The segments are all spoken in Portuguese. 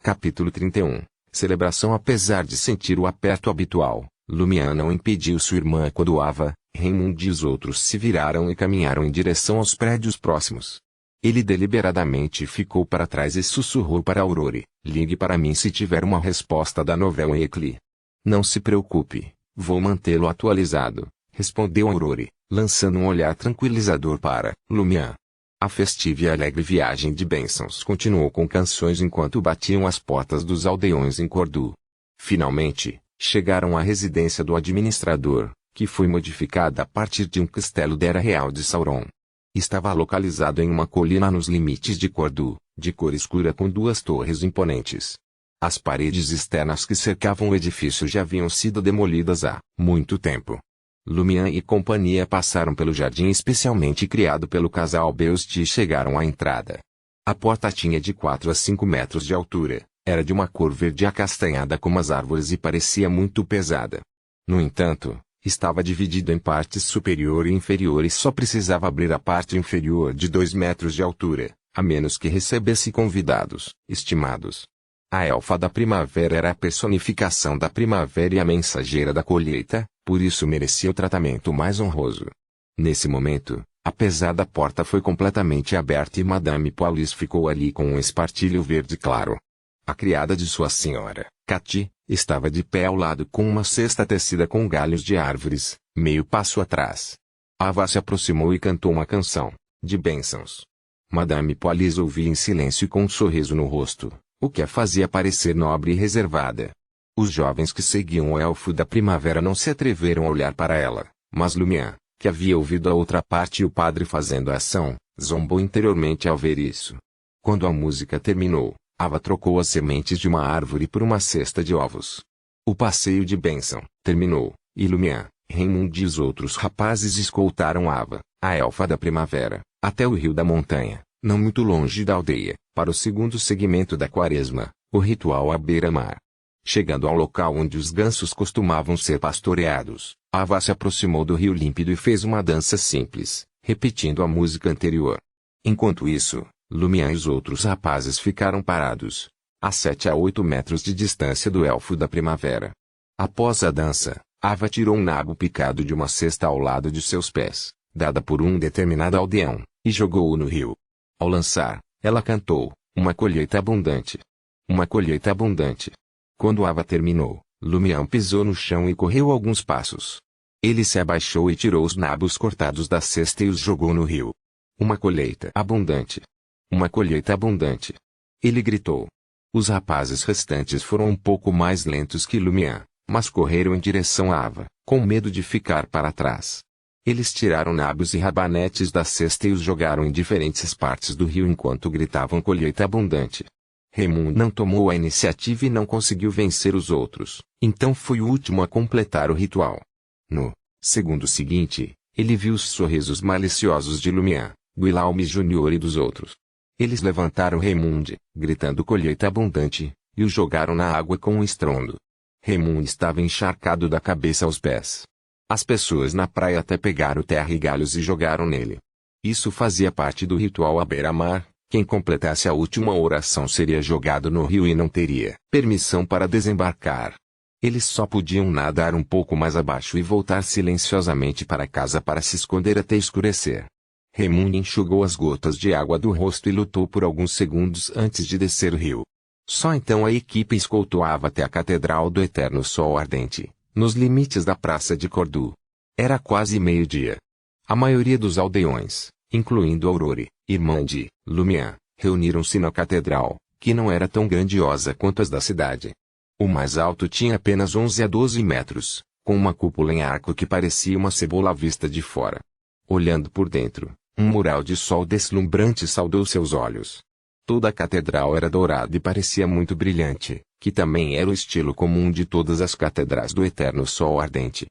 Capítulo 31. Celebração. Apesar de sentir o aperto habitual, Lumiã não impediu sua irmã quando Ava, Raymond e os outros se viraram e caminharam em direção aos prédios próximos. Ele deliberadamente ficou para trás e sussurrou para Aurore: ligue para mim se tiver uma resposta da novela Weekly. Não se preocupe, vou mantê-lo atualizado, respondeu Aurore, lançando um olhar tranquilizador para Lumiã. A festiva e alegre viagem de bênçãos continuou com canções enquanto batiam as portas dos aldeões em Cordu. Finalmente, chegaram à residência do administrador, que foi modificada a partir de um castelo da Era Real de Sauron. Estava localizado em uma colina nos limites de Cordu, de cor escura com duas torres imponentes. As paredes externas que cercavam o edifício já haviam sido demolidas há muito tempo. Lumiã e companhia passaram pelo jardim especialmente criado pelo casal Beust e chegaram à entrada. A porta tinha de 4 a 5 metros de altura, era de uma cor verde acastanhada como as árvores e parecia muito pesada. No entanto, estava dividida em partes superior e inferior e só precisava abrir a parte inferior de 2 metros de altura, a menos que recebesse convidados, estimados. A elfa da primavera era a personificação da primavera e a mensageira da colheita, por isso merecia o tratamento mais honroso. Nesse momento, a pesada porta foi completamente aberta e Madame Paulis ficou ali com um espartilho verde claro. A criada de sua senhora, Cati, estava de pé ao lado com uma cesta tecida com galhos de árvores, meio passo atrás. Ava se aproximou e cantou uma canção, de bênçãos. Madame Paulis ouvia em silêncio e com um sorriso no rosto, o que a fazia parecer nobre e reservada. Os jovens que seguiam o elfo da primavera não se atreveram a olhar para ela, mas Lumiã, que havia ouvido a outra parte e o padre fazendo a ação, zombou interiormente ao ver isso. Quando a música terminou, Ava trocou as sementes de uma árvore por uma cesta de ovos. O passeio de bênção terminou, e Lumiã, Raymond e os outros rapazes escoltaram Ava, a elfa da primavera, até o rio da montanha, não muito longe da aldeia, para o segundo segmento da quaresma, o ritual à beira-mar. Chegando ao local onde os gansos costumavam ser pastoreados, Ava se aproximou do rio límpido e fez uma dança simples, repetindo a música anterior. Enquanto isso, Lumiã e os outros rapazes ficaram parados, a 7 a 8 metros de distância do elfo da primavera. Após a dança, Ava tirou um nabo picado de uma cesta ao lado de seus pés, dada por um determinado aldeão, e jogou-o no rio. Ao lançar, ela cantou, uma colheita abundante. Uma colheita abundante. Quando Ava terminou, Lumiã pisou no chão e correu alguns passos. Ele se abaixou e tirou os nabos cortados da cesta e os jogou no rio. Uma colheita abundante. Uma colheita abundante. Ele gritou. Os rapazes restantes foram um pouco mais lentos que Lumiã, mas correram em direção a Ava, com medo de ficar para trás. Eles tiraram nabos e rabanetes da cesta e os jogaram em diferentes partes do rio enquanto gritavam colheita abundante. Raymond não tomou a iniciativa e não conseguiu vencer os outros, então foi o último a completar o ritual. No segundo seguinte, ele viu os sorrisos maliciosos de Lumiã, Guillaume Jr. e dos outros. Eles levantaram Raymond, gritando colheita abundante, e o jogaram na água com um estrondo. Raymond estava encharcado da cabeça aos pés. As pessoas na praia até pegaram terra e galhos e jogaram nele. Isso fazia parte do ritual à beira-mar. Quem completasse a última oração seria jogado no rio e não teria permissão para desembarcar. Eles só podiam nadar um pouco mais abaixo e voltar silenciosamente para casa para se esconder até escurecer. Raymond enxugou as gotas de água do rosto e lutou por alguns segundos antes de descer o rio. Só então a equipe escoltou Ava até a Catedral do Eterno Sol Ardente, nos limites da Praça de Cordu. Era quase meio-dia. A maioria dos aldeões, incluindo Aurore, irmã de Lumiã, reuniram-se na catedral, que não era tão grandiosa quanto as da cidade. O mais alto tinha apenas 11 a 12 metros, com uma cúpula em arco que parecia uma cebola à vista de fora. Olhando por dentro, um mural de sol deslumbrante saudou seus olhos. Toda a catedral era dourada e parecia muito brilhante, que também era o estilo comum de todas as catedrais do Eterno Sol Ardente.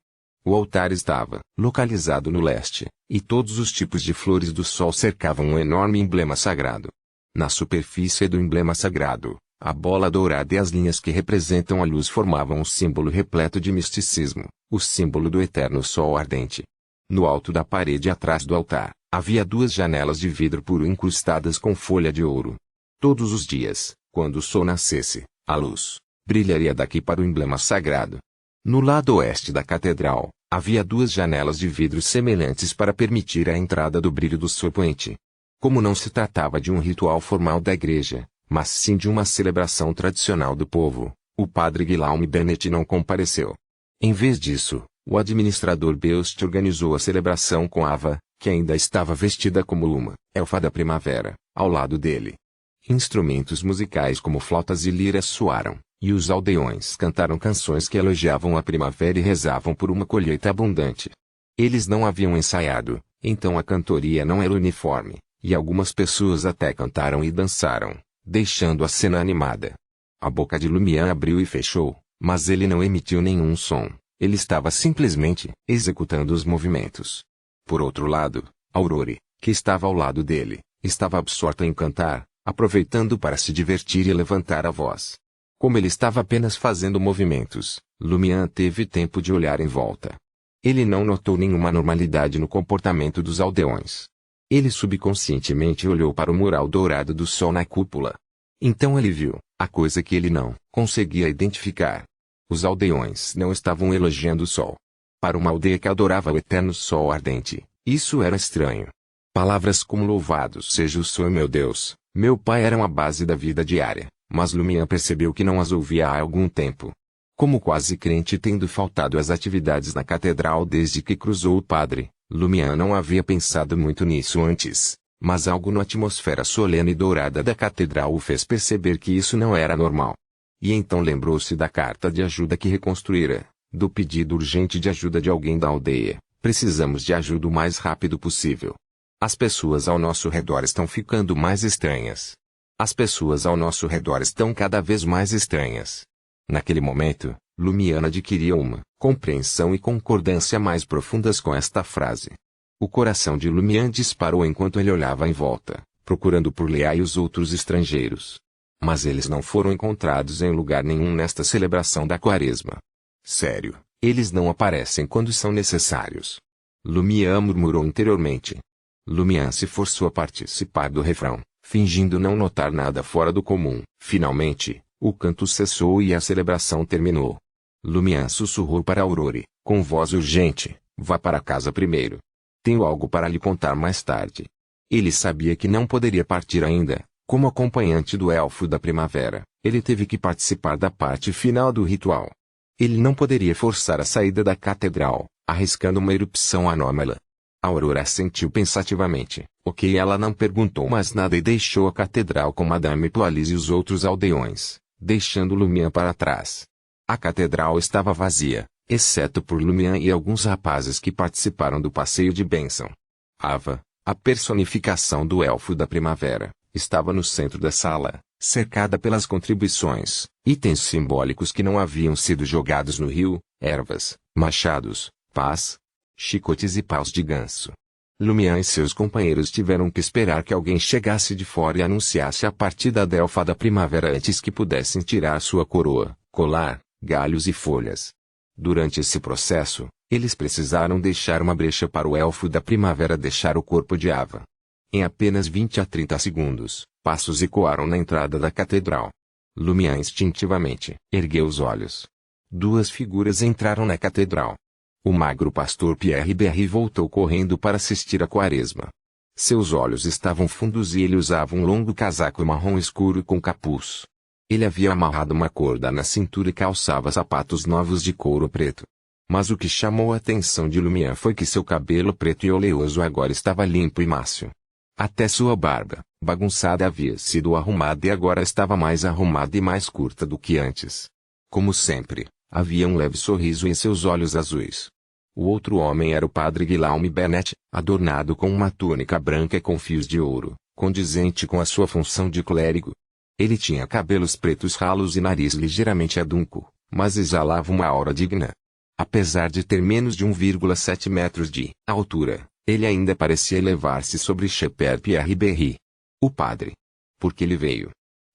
O altar estava localizado no leste, e todos os tipos de flores do sol cercavam um enorme emblema sagrado. Na superfície do emblema sagrado, a bola dourada e as linhas que representam a luz formavam um símbolo repleto de misticismo, o símbolo do Eterno Sol Ardente. No alto da parede atrás do altar, havia 2 janelas de vidro puro incrustadas com folha de ouro. Todos os dias, Quando o sol nascesse, a luz brilharia daqui para o emblema sagrado. No lado oeste da catedral, havia 2 janelas de vidro semelhantes para permitir a entrada do brilho do sol poente. Como não se tratava de um ritual formal da igreja, mas sim de uma celebração tradicional do povo, o padre Guillaume Bennett não compareceu. Em vez disso, o administrador Beust organizou a celebração com Ava, que ainda estava vestida como uma elfa da primavera, ao lado dele. Instrumentos musicais como flautas e liras soaram, e os aldeões cantaram canções que elogiavam a primavera e rezavam por uma colheita abundante. Eles não haviam ensaiado, então a cantoria não era uniforme, e algumas pessoas até cantaram e dançaram, deixando a cena animada. A boca de Lumière abriu e fechou, mas ele não emitiu nenhum som, ele estava simplesmente executando os movimentos. Por outro lado, Aurore, que estava ao lado dele, estava absorta em cantar, aproveitando para se divertir e levantar a voz. Como ele estava apenas fazendo movimentos, Lumière teve tempo de olhar em volta. Ele não notou nenhuma normalidade no comportamento dos aldeões. Ele subconscientemente olhou para o mural dourado do sol na cúpula. Então ele viu a coisa que ele não conseguia identificar. Os aldeões não estavam elogiando o sol. Para uma aldeia que adorava o eterno sol ardente, isso era estranho. Palavras como louvado seja o sol meu Deus, meu Pai eram a base da vida diária, mas Lumière percebeu que não as ouvia há algum tempo. Como quase crente tendo faltado às atividades na catedral desde que cruzou o padre, Lumière não havia pensado muito nisso antes, mas algo na atmosfera solene e dourada da catedral o fez perceber que isso não era normal. E então lembrou-se da carta de ajuda que reconstruíra, do pedido urgente de ajuda de alguém da aldeia. Precisamos de ajuda o mais rápido possível. As pessoas ao nosso redor estão ficando mais estranhas. As pessoas ao nosso redor estão cada vez mais estranhas. Naquele momento, Lumière adquiria uma compreensão e concordância mais profundas com esta frase. O coração de Lumière disparou enquanto ele olhava em volta, procurando por Léa e os outros estrangeiros. Mas eles não foram encontrados em lugar nenhum nesta celebração da Quaresma. Sério, eles não aparecem quando são necessários. Lumière murmurou interiormente. Lumière se forçou a participar do refrão, fingindo não notar nada fora do comum. Finalmente, o canto cessou e a celebração terminou. Lumière sussurrou para Aurore, com voz urgente, vá para casa primeiro. Tenho algo para lhe contar mais tarde. Ele sabia que não poderia partir ainda, como acompanhante do elfo da primavera, ele teve que participar da parte final do ritual. Ele não poderia forçar a saída da catedral, arriscando uma erupção anômala. Aurora assentiu pensativamente, ok, ela não perguntou mais nada e deixou a catedral com Madame Poalise e os outros aldeões, deixando Lumière para trás. A catedral estava vazia, exceto por Lumière e alguns rapazes que participaram do passeio de bênção. Ava, a personificação do elfo da primavera, estava no centro da sala, cercada pelas contribuições, itens simbólicos que não haviam sido jogados no rio, ervas, machados, pás, chicotes e paus de ganso. Lumière e seus companheiros tiveram que esperar que alguém chegasse de fora e anunciasse a partida da elfa da primavera antes que pudessem tirar sua coroa, colar, galhos e folhas. Durante esse processo, eles precisaram deixar uma brecha para o elfo da primavera deixar o corpo de Ava. Em apenas 20 a 30 segundos, passos ecoaram na entrada da catedral. Lumière instintivamente ergueu os olhos. 2 figuras entraram na catedral. O magro pastor Pierre Berry voltou correndo para assistir à Quaresma. Seus olhos estavam fundos e ele usava um longo casaco marrom escuro com capuz. Ele havia amarrado uma corda na cintura e calçava sapatos novos de couro preto. Mas o que chamou a atenção de Lumière foi que seu cabelo preto e oleoso agora estava limpo e mácio. Até sua barba, bagunçada, havia sido arrumada e agora estava mais arrumada e mais curta do que antes. Como sempre, havia um leve sorriso em seus olhos azuis. O outro homem era o padre Guillaume Bennett, adornado com uma túnica branca com fios de ouro, condizente com a sua função de clérigo. Ele tinha cabelos pretos ralos e nariz ligeiramente adunco, mas exalava uma aura digna. Apesar de ter menos de 1,7 metros de altura, ele ainda parecia elevar-se sobre Shepherd Pierre Berry. O padre. Por que ele veio?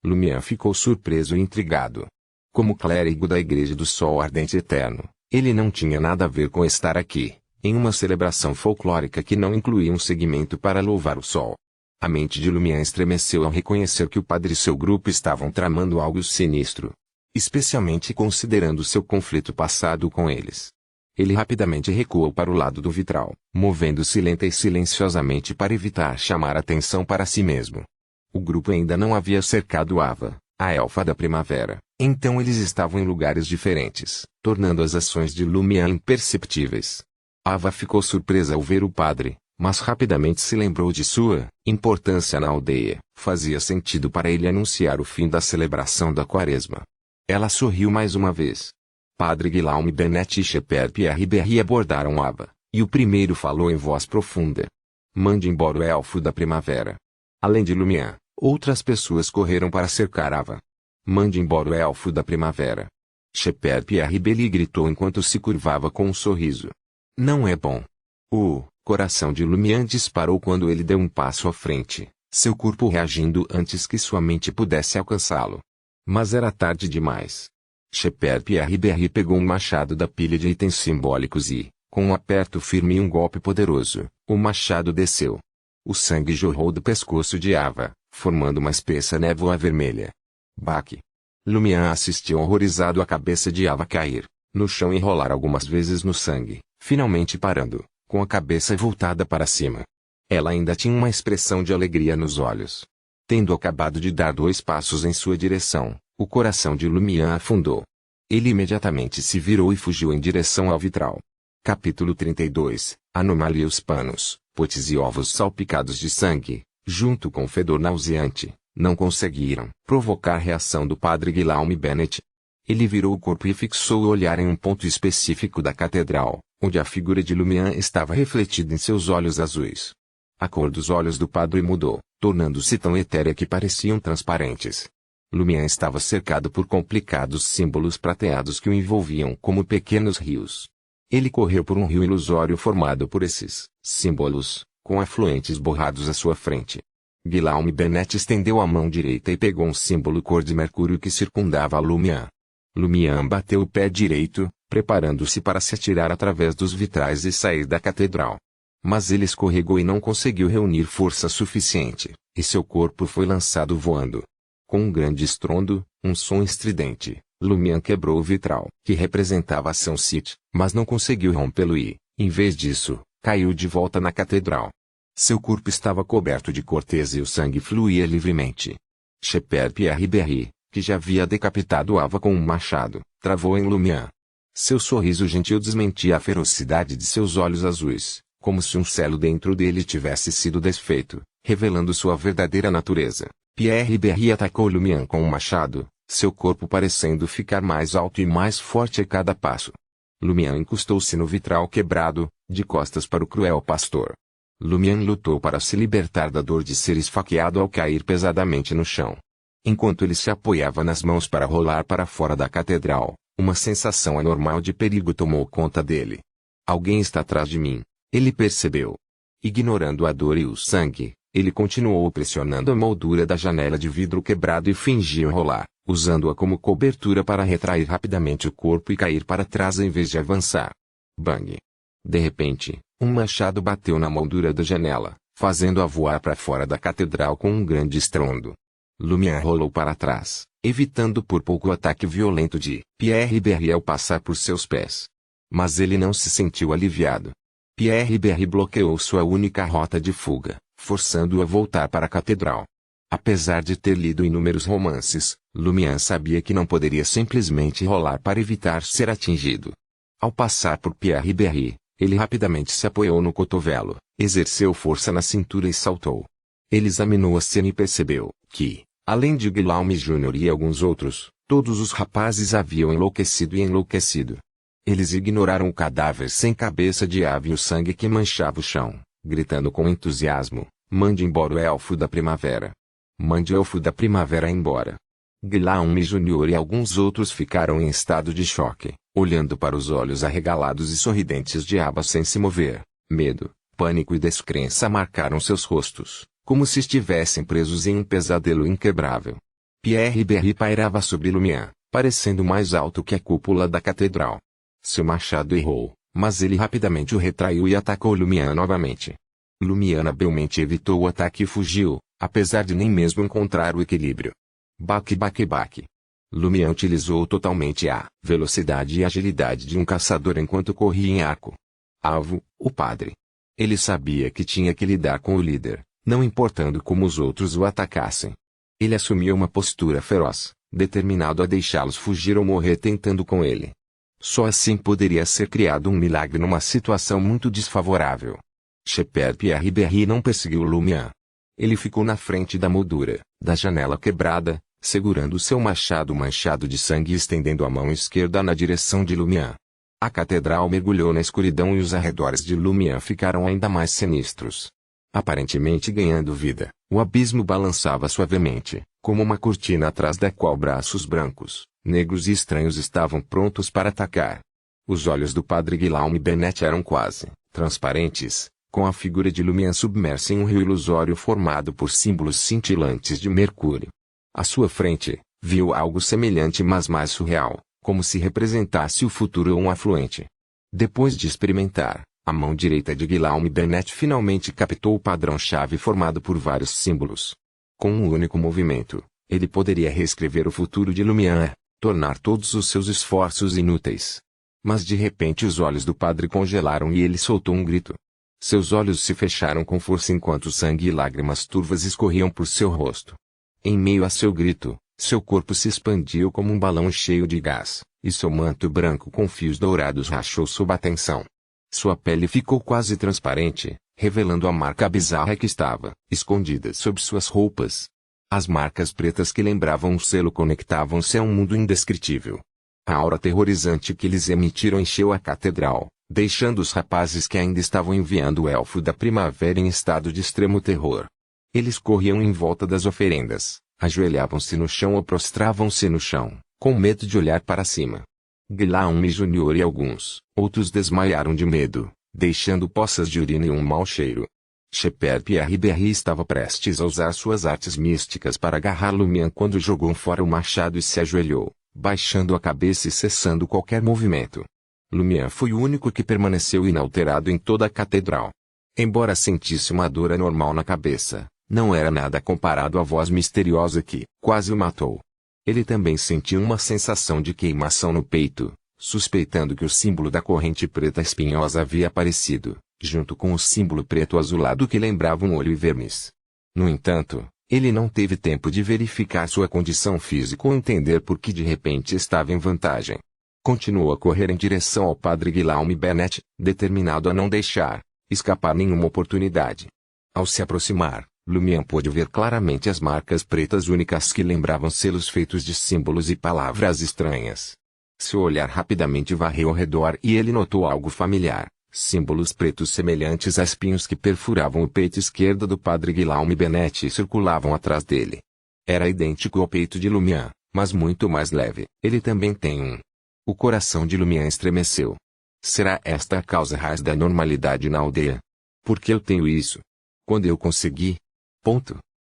Lumière ficou surpreso e intrigado. Como clérigo da Igreja do Sol Ardente Eterno, ele não tinha nada a ver com estar aqui, em uma celebração folclórica que não incluía um segmento para louvar o sol. A mente de Lumière estremeceu ao reconhecer que o padre e seu grupo estavam tramando algo sinistro, especialmente considerando seu conflito passado com eles. Ele rapidamente recuou para o lado do vitral, movendo-se lenta e silenciosamente para evitar chamar atenção para si mesmo. O grupo ainda não havia cercado Ava, a elfa da primavera, então eles estavam em lugares diferentes, tornando as ações de Lumière imperceptíveis. Ava ficou surpresa ao ver o padre, mas rapidamente se lembrou de sua importância na aldeia. Fazia sentido para ele anunciar o fim da celebração da quaresma. Ela sorriu mais uma vez. Padre Guillaume Benet e Shepherd Pierre Berry abordaram Ava, e o primeiro falou em voz profunda. Mande embora o elfo da primavera. Além de Lumière, outras pessoas correram para cercar Ava. Mande embora o elfo da primavera. Shepherd Pierre Berry gritou enquanto se curvava com um sorriso. Não é bom. O coração de Lumière disparou quando ele deu um passo à frente, seu corpo reagindo antes que sua mente pudesse alcançá-lo. Mas era tarde demais. Shepherd Pierre Berry pegou um machado da pilha de itens simbólicos e, com um aperto firme e um golpe poderoso, o machado desceu. O sangue jorrou do pescoço de Ava, formando uma espessa névoa vermelha. Baque. Lumière assistiu horrorizado a cabeça de Ava cair no chão e rolar algumas vezes no sangue, finalmente parando, com a cabeça voltada para cima. Ela ainda tinha uma expressão de alegria nos olhos. Tendo acabado de dar 2 passos em sua direção, o coração de Lumière afundou. Ele imediatamente se virou e fugiu em direção ao vitral. Capítulo 32. Anomalia. Os panos, potes e ovos salpicados de sangue, junto com o fedor nauseante, não conseguiram provocar reação do padre Guillaume Benet. Ele virou o corpo e fixou o olhar em um ponto específico da catedral, onde a figura de Lumière estava refletida em seus olhos azuis. A cor dos olhos do padre mudou, tornando-se tão etérea que pareciam transparentes. Lumière estava cercado por complicados símbolos prateados que o envolviam como pequenos rios. Ele correu por um rio ilusório formado por esses símbolos, com afluentes borrados à sua frente. Guillaume Benet estendeu a mão direita e pegou um símbolo cor de mercúrio que circundava a Lumière. Lumière bateu o pé direito, preparando-se para se atirar através dos vitrais e sair da catedral. Mas ele escorregou e não conseguiu reunir força suficiente, e seu corpo foi lançado voando. Com um grande estrondo, um som estridente, Lumière quebrou o vitral, que representava a São Cite, mas não conseguiu rompê-lo e, em vez disso, caiu de volta na catedral. Seu corpo estava coberto de corteza e o sangue fluía livremente. Shepherd Pierre Berry, que já havia decapitado Ava com um machado, travou em Lumière. Seu sorriso gentil desmentia a ferocidade de seus olhos azuis, como se um selo dentro dele tivesse sido desfeito, revelando sua verdadeira natureza. Pierre Berry atacou Lumière com um machado, seu corpo parecendo ficar mais alto e mais forte a cada passo. Lumière encostou-se no vitral quebrado, de costas para o cruel pastor. Lumière lutou para se libertar da dor de ser esfaqueado ao cair pesadamente no chão. Enquanto ele se apoiava nas mãos para rolar para fora da catedral, uma sensação anormal de perigo tomou conta dele. Alguém está atrás de mim, ele percebeu. Ignorando a dor e o sangue, ele continuou pressionando a moldura da janela de vidro quebrado e fingiu rolar, usando-a como cobertura para retrair rapidamente o corpo e cair para trás em vez de avançar. Bang! De repente, um machado bateu na moldura da janela, fazendo-a voar para fora da catedral com um grande estrondo. Lumière rolou para trás, evitando por pouco o ataque violento de Pierre Berry ao passar por seus pés. Mas ele não se sentiu aliviado. Pierre Berry bloqueou sua única rota de fuga, forçando-o a voltar para a catedral. Apesar de ter lido inúmeros romances, Lumière sabia que não poderia simplesmente rolar para evitar ser atingido. Ao passar por Pierre Berry, ele rapidamente se apoiou no cotovelo, exerceu força na cintura e saltou. Ele examinou a cena e percebeu que, além de Guillaume Jr. e alguns outros, todos os rapazes haviam enlouquecido. Eles ignoraram o cadáver sem cabeça de Ava e o sangue que manchava o chão, gritando com entusiasmo: mande embora o elfo da primavera. Mande o elfo da primavera embora. Guillaume Jr. e alguns outros ficaram em estado de choque, olhando para os olhos arregalados e sorridentes de Ava sem se mover. Medo, pânico e descrença marcaram seus rostos, como se estivessem presos em um pesadelo inquebrável. Pierre Berry pairava sobre Lumière, parecendo mais alto que a cúpula da catedral. Seu machado errou, mas ele rapidamente o retraiu e atacou Lumière novamente. Lumian habilmente evitou o ataque e fugiu, apesar de nem mesmo encontrar o equilíbrio. Baque baque baque. Lumian utilizou totalmente a velocidade e agilidade de um caçador enquanto corria em arco. Alvo, o padre. Ele sabia que tinha que lidar com o líder, não importando como os outros o atacassem. Ele assumiu uma postura feroz, determinado a deixá-los fugir ou morrer tentando com ele. Só assim poderia ser criado um milagre numa situação muito desfavorável. Shepard Pierre Berry não perseguiu Lumian. Ele ficou na frente da moldura, da janela quebrada, segurando seu machado manchado de sangue e estendendo a mão esquerda na direção de Lumian. A catedral mergulhou na escuridão e os arredores de Lumian ficaram ainda mais sinistros. Aparentemente ganhando vida, o abismo balançava suavemente, como uma cortina atrás da qual braços brancos, negros e estranhos estavam prontos para atacar. Os olhos do padre Guillaume Bennett eram quase transparentes, com a figura de Lumian submersa em um rio ilusório formado por símbolos cintilantes de mercúrio. À sua frente, viu algo semelhante mas mais surreal, como se representasse o futuro ou um afluente. Depois de experimentar, a mão direita de Guillaume Bennett finalmente captou o padrão-chave formado por vários símbolos. Com um único movimento, ele poderia reescrever o futuro de Lumian, tornar todos os seus esforços inúteis. Mas de repente os olhos do padre congelaram e ele soltou um grito. Seus olhos se fecharam com força enquanto sangue e lágrimas turvas escorriam por seu rosto. Em meio a seu grito, seu corpo se expandiu como um balão cheio de gás, e seu manto branco com fios dourados rachou sob a tensão. Sua pele ficou quase transparente, revelando a marca bizarra que estava escondida sob suas roupas. As marcas pretas que lembravam um selo conectavam-se a um mundo indescritível. A aura aterrorizante que eles emitiram encheu a catedral, deixando os rapazes que ainda estavam enviando o elfo da primavera em estado de extremo terror. Eles corriam em volta das oferendas, ajoelhavam-se no chão ou prostravam-se no chão, com medo de olhar para cima. Guillaume Júnior e alguns outros desmaiaram de medo, deixando poças de urina e um mau cheiro. Shepard Pierre Berry estava prestes a usar suas artes místicas para agarrar Lumian quando jogou fora o machado e se ajoelhou, baixando a cabeça e cessando qualquer movimento. Lumian foi o único que permaneceu inalterado em toda a catedral. Embora sentisse uma dor anormal na cabeça, não era nada comparado à voz misteriosa que quase o matou. Ele também sentiu uma sensação de queimação no peito, suspeitando que o símbolo da corrente preta espinhosa havia aparecido, junto com o símbolo preto azulado que lembrava um olho e vermes. No entanto, ele não teve tempo de verificar sua condição física ou entender por que de repente estava em vantagem. Continuou a correr em direção ao padre Guillaume Bennett, determinado a não deixar escapar nenhuma oportunidade. Ao se aproximar, Lumian pôde ver claramente as marcas pretas únicas que lembravam selos feitos de símbolos e palavras estranhas. Seu olhar rapidamente varreu ao redor e ele notou algo familiar, símbolos pretos semelhantes a espinhos que perfuravam o peito esquerdo do padre Guillaume Bennett e circulavam atrás dele. Era idêntico ao peito de Lumian, mas muito mais leve. Ele também tem um. O coração de Lumian estremeceu. Será esta a causa raiz da normalidade na aldeia? Por que eu tenho isso? Quando eu consegui?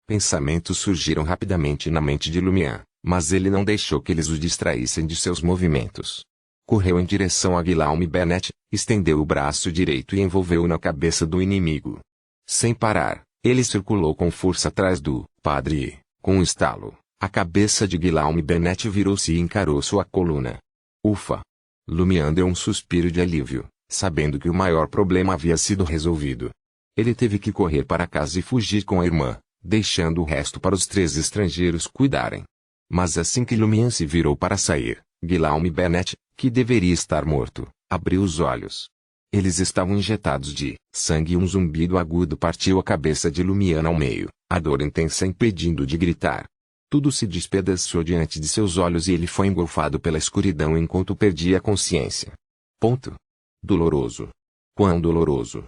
Pensamentos surgiram rapidamente na mente de Lumian, mas ele não deixou que eles o distraíssem de seus movimentos. Correu em direção a Guillaume Bennett, estendeu o braço direito e envolveu-o na cabeça do inimigo. Sem parar, ele circulou com força atrás do padre e, com um estalo, a cabeça de Guillaume Bennett virou-se e encarou sua coluna. Ufa! Lumian deu um suspiro de alívio, sabendo que o maior problema havia sido resolvido. Ele teve que correr para casa e fugir com a irmã, deixando o resto para os 3 estrangeiros cuidarem. Mas assim que Lumian se virou para sair, Guillaume Bennett, que deveria estar morto, abriu os olhos. Eles estavam injetados de sangue e um zumbido agudo partiu a cabeça de Lumian ao meio, a dor intensa impedindo de gritar. Tudo se despedaçou diante de seus olhos e ele foi engolfado pela escuridão enquanto perdia a consciência. Doloroso. Quão doloroso.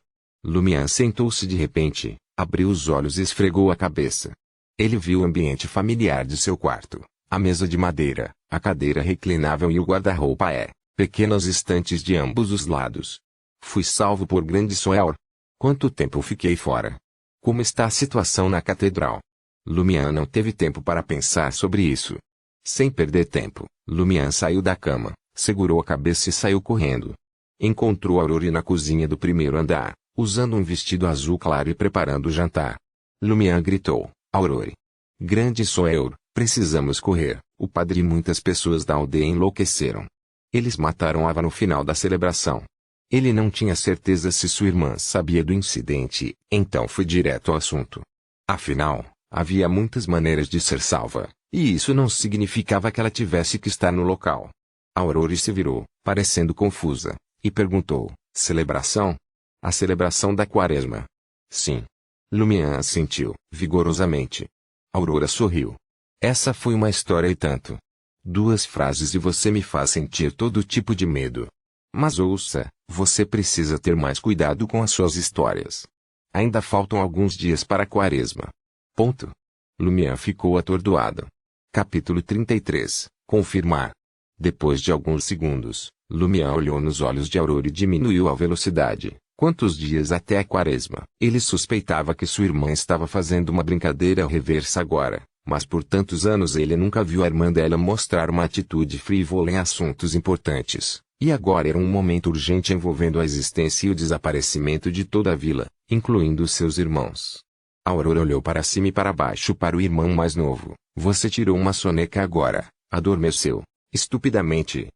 Lumian sentou-se de repente, abriu os olhos e esfregou a cabeça. Ele viu o ambiente familiar de seu quarto, a mesa de madeira, a cadeira reclinável e o guarda-roupa pequenas estantes de ambos os lados. Fui salvo por grande Soel. Quanto tempo fiquei fora? Como está a situação na catedral? Lumian não teve tempo para pensar sobre isso. Sem perder tempo, Lumian saiu da cama, segurou a cabeça e saiu correndo. Encontrou Aurora na cozinha do primeiro andar, usando um vestido azul claro e preparando o jantar. Lumian gritou: Aurore! Grande Soeur, precisamos correr. O padre e muitas pessoas da aldeia enlouqueceram. Eles mataram Ava no final da celebração. Ele não tinha certeza se sua irmã sabia do incidente, então foi direto ao assunto. Afinal, havia muitas maneiras de ser salva, e isso não significava que ela tivesse que estar no local. Aurore se virou, parecendo confusa, e perguntou: celebração? A celebração da Quaresma? Sim. Lumian assentiu, vigorosamente. Aurora sorriu. Essa foi uma história e tanto. 2 frases e você me faz sentir todo tipo de medo. Mas ouça, você precisa ter mais cuidado com as suas histórias. Ainda faltam alguns dias para a Quaresma. Ponto. Lumian ficou atordoado. Capítulo 33. Confirmar. Depois de alguns segundos, Lumian olhou nos olhos de Aurora e diminuiu a velocidade. Quantos dias até a Quaresma? Ele suspeitava que sua irmã estava fazendo uma brincadeira reversa agora, mas por tantos anos ele nunca viu a irmã dela mostrar uma atitude frívola em assuntos importantes, e agora era um momento urgente envolvendo a existência e o desaparecimento de toda a vila, incluindo seus irmãos. Aurora olhou para cima e para baixo para o irmão mais novo. Você tirou uma soneca agora, adormeceu, estupidamente.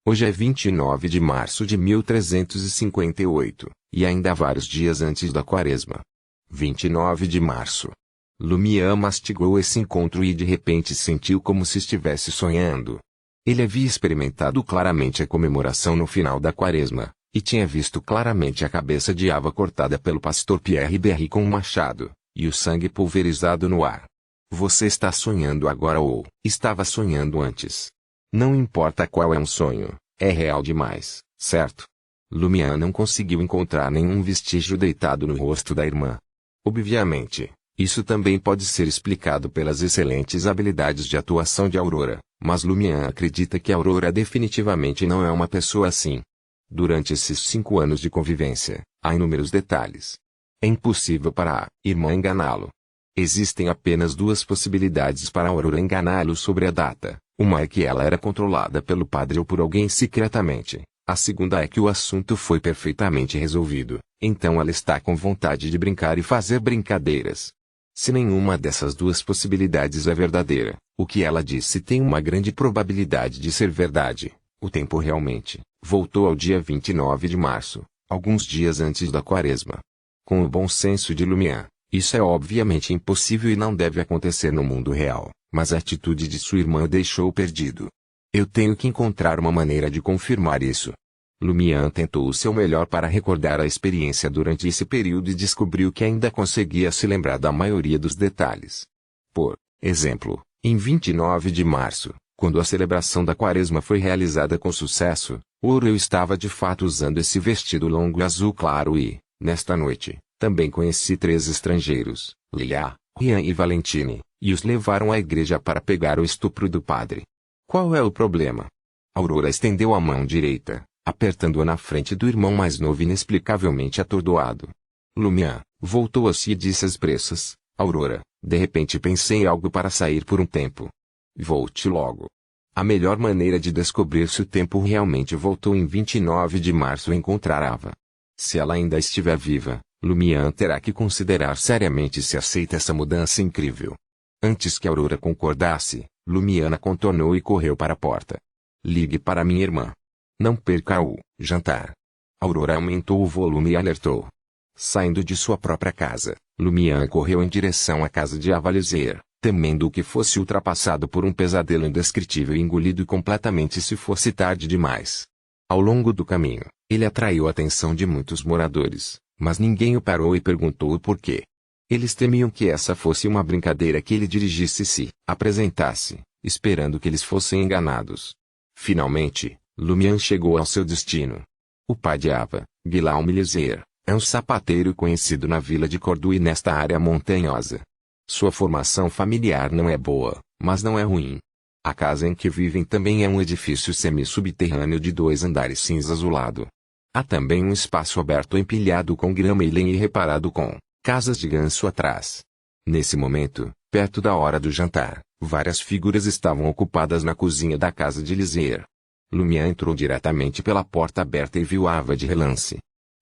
Hoje é 29 de março de 1358, e ainda há vários dias antes da Quaresma. 29 de março. Lumian mastigou esse encontro e de repente sentiu como se estivesse sonhando. Ele havia experimentado claramente a comemoração no final da Quaresma, e tinha visto claramente a cabeça de Ava cortada pelo pastor Pierre Berry com um machado, e o sangue pulverizado no ar. Você está sonhando agora ou estava sonhando antes. Não importa qual é um sonho, é real demais, certo? Lumian não conseguiu encontrar nenhum vestígio deitado no rosto da irmã. Obviamente, isso também pode ser explicado pelas excelentes habilidades de atuação de Aurora, mas Lumian acredita que Aurora definitivamente não é uma pessoa assim. Durante esses 5 anos de convivência, há inúmeros detalhes. É impossível para a irmã enganá-lo. Existem apenas 2 possibilidades para Aurora enganá-lo sobre a data. Uma é que ela era controlada pelo padre ou por alguém secretamente. A segunda é que o assunto foi perfeitamente resolvido, então ela está com vontade de brincar e fazer brincadeiras. Se nenhuma dessas 2 possibilidades é verdadeira, o que ela disse tem uma grande probabilidade de ser verdade. O tempo realmente voltou ao dia 29 de março, alguns dias antes da Quaresma. Com o bom senso de Lumian, isso é obviamente impossível e não deve acontecer no mundo real, mas a atitude de sua irmã o deixou perdido. Eu tenho que encontrar uma maneira de confirmar isso. Lumian tentou o seu melhor para recordar a experiência durante esse período e descobriu que ainda conseguia se lembrar da maioria dos detalhes. Por exemplo, em 29 de março, quando a celebração da Quaresma foi realizada com sucesso, Aurora estava de fato usando esse vestido longo azul claro e, nesta noite, também conheci 3 estrangeiros, Lilia, Rian e Valentine, e os levaram à igreja para pegar o estupro do padre. Qual é o problema? Aurora estendeu a mão direita, apertando-a na frente do irmão mais novo inexplicavelmente atordoado. Lumian voltou a si e disse às pressas: Aurora, de repente pensei em algo para sair por um tempo. Volte logo. A melhor maneira de descobrir se o tempo realmente voltou em 29 de março é encontrar Ava. Se ela ainda estiver viva, Lumian terá que considerar seriamente se aceita essa mudança incrível. Antes que Aurora concordasse, Lumiana contornou e correu para a porta. Ligue para minha irmã. Não perca o jantar. Aurora aumentou o volume e alertou. Saindo de sua própria casa, Lumian correu em direção à casa de Avalizer, temendo que fosse ultrapassado por um pesadelo indescritível e engolido completamente se fosse tarde demais. Ao longo do caminho, ele atraiu a atenção de muitos moradores, mas ninguém o parou e perguntou o porquê. Eles temiam que essa fosse uma brincadeira que ele dirigisse e se apresentasse, esperando que eles fossem enganados. Finalmente, Lumian chegou ao seu destino. O pai de Ava, Guillaume Lizier, é um sapateiro conhecido na vila de Cordoue e nesta área montanhosa. Sua formação familiar não é boa, mas não é ruim. A casa em que vivem também é um edifício semi-subterrâneo de 2 andares cinza azulado. Há também um espaço aberto empilhado com grama e lenha e reparado com casas de ganso atrás. Nesse momento, perto da hora do jantar, várias figuras estavam ocupadas na cozinha da casa de Lizier. Lumian entrou diretamente pela porta aberta e viu Ava de relance.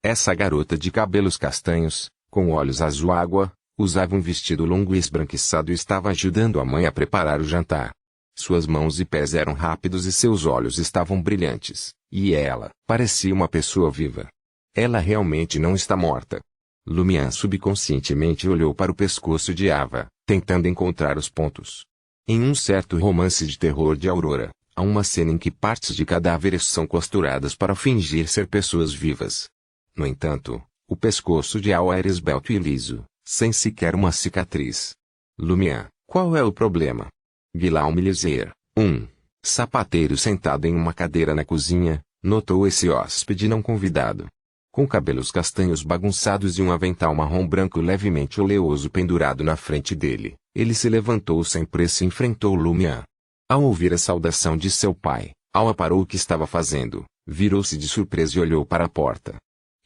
Essa garota de cabelos castanhos, com olhos azul água, usava um vestido longo e esbranquiçado e estava ajudando a mãe a preparar o jantar. Suas mãos e pés eram rápidos e seus olhos estavam brilhantes, e ela parecia uma pessoa viva. Ela realmente não está morta. Lumian subconscientemente olhou para o pescoço de Ava, tentando encontrar os pontos. Em um certo romance de terror de Aurora, há uma cena em que partes de cadáveres são costuradas para fingir ser pessoas vivas. No entanto, o pescoço de Ava era esbelto e liso, sem sequer uma cicatriz. Lumian, qual é o problema? Guillaume Lizier, sapateiro sentado em uma cadeira na cozinha, notou esse hóspede não convidado. Com cabelos castanhos bagunçados e um avental marrom branco levemente oleoso pendurado na frente dele, ele se levantou sem pressa e enfrentou Lumian. Ao ouvir a saudação de seu pai, Awa parou o que estava fazendo, virou-se de surpresa e olhou para a porta.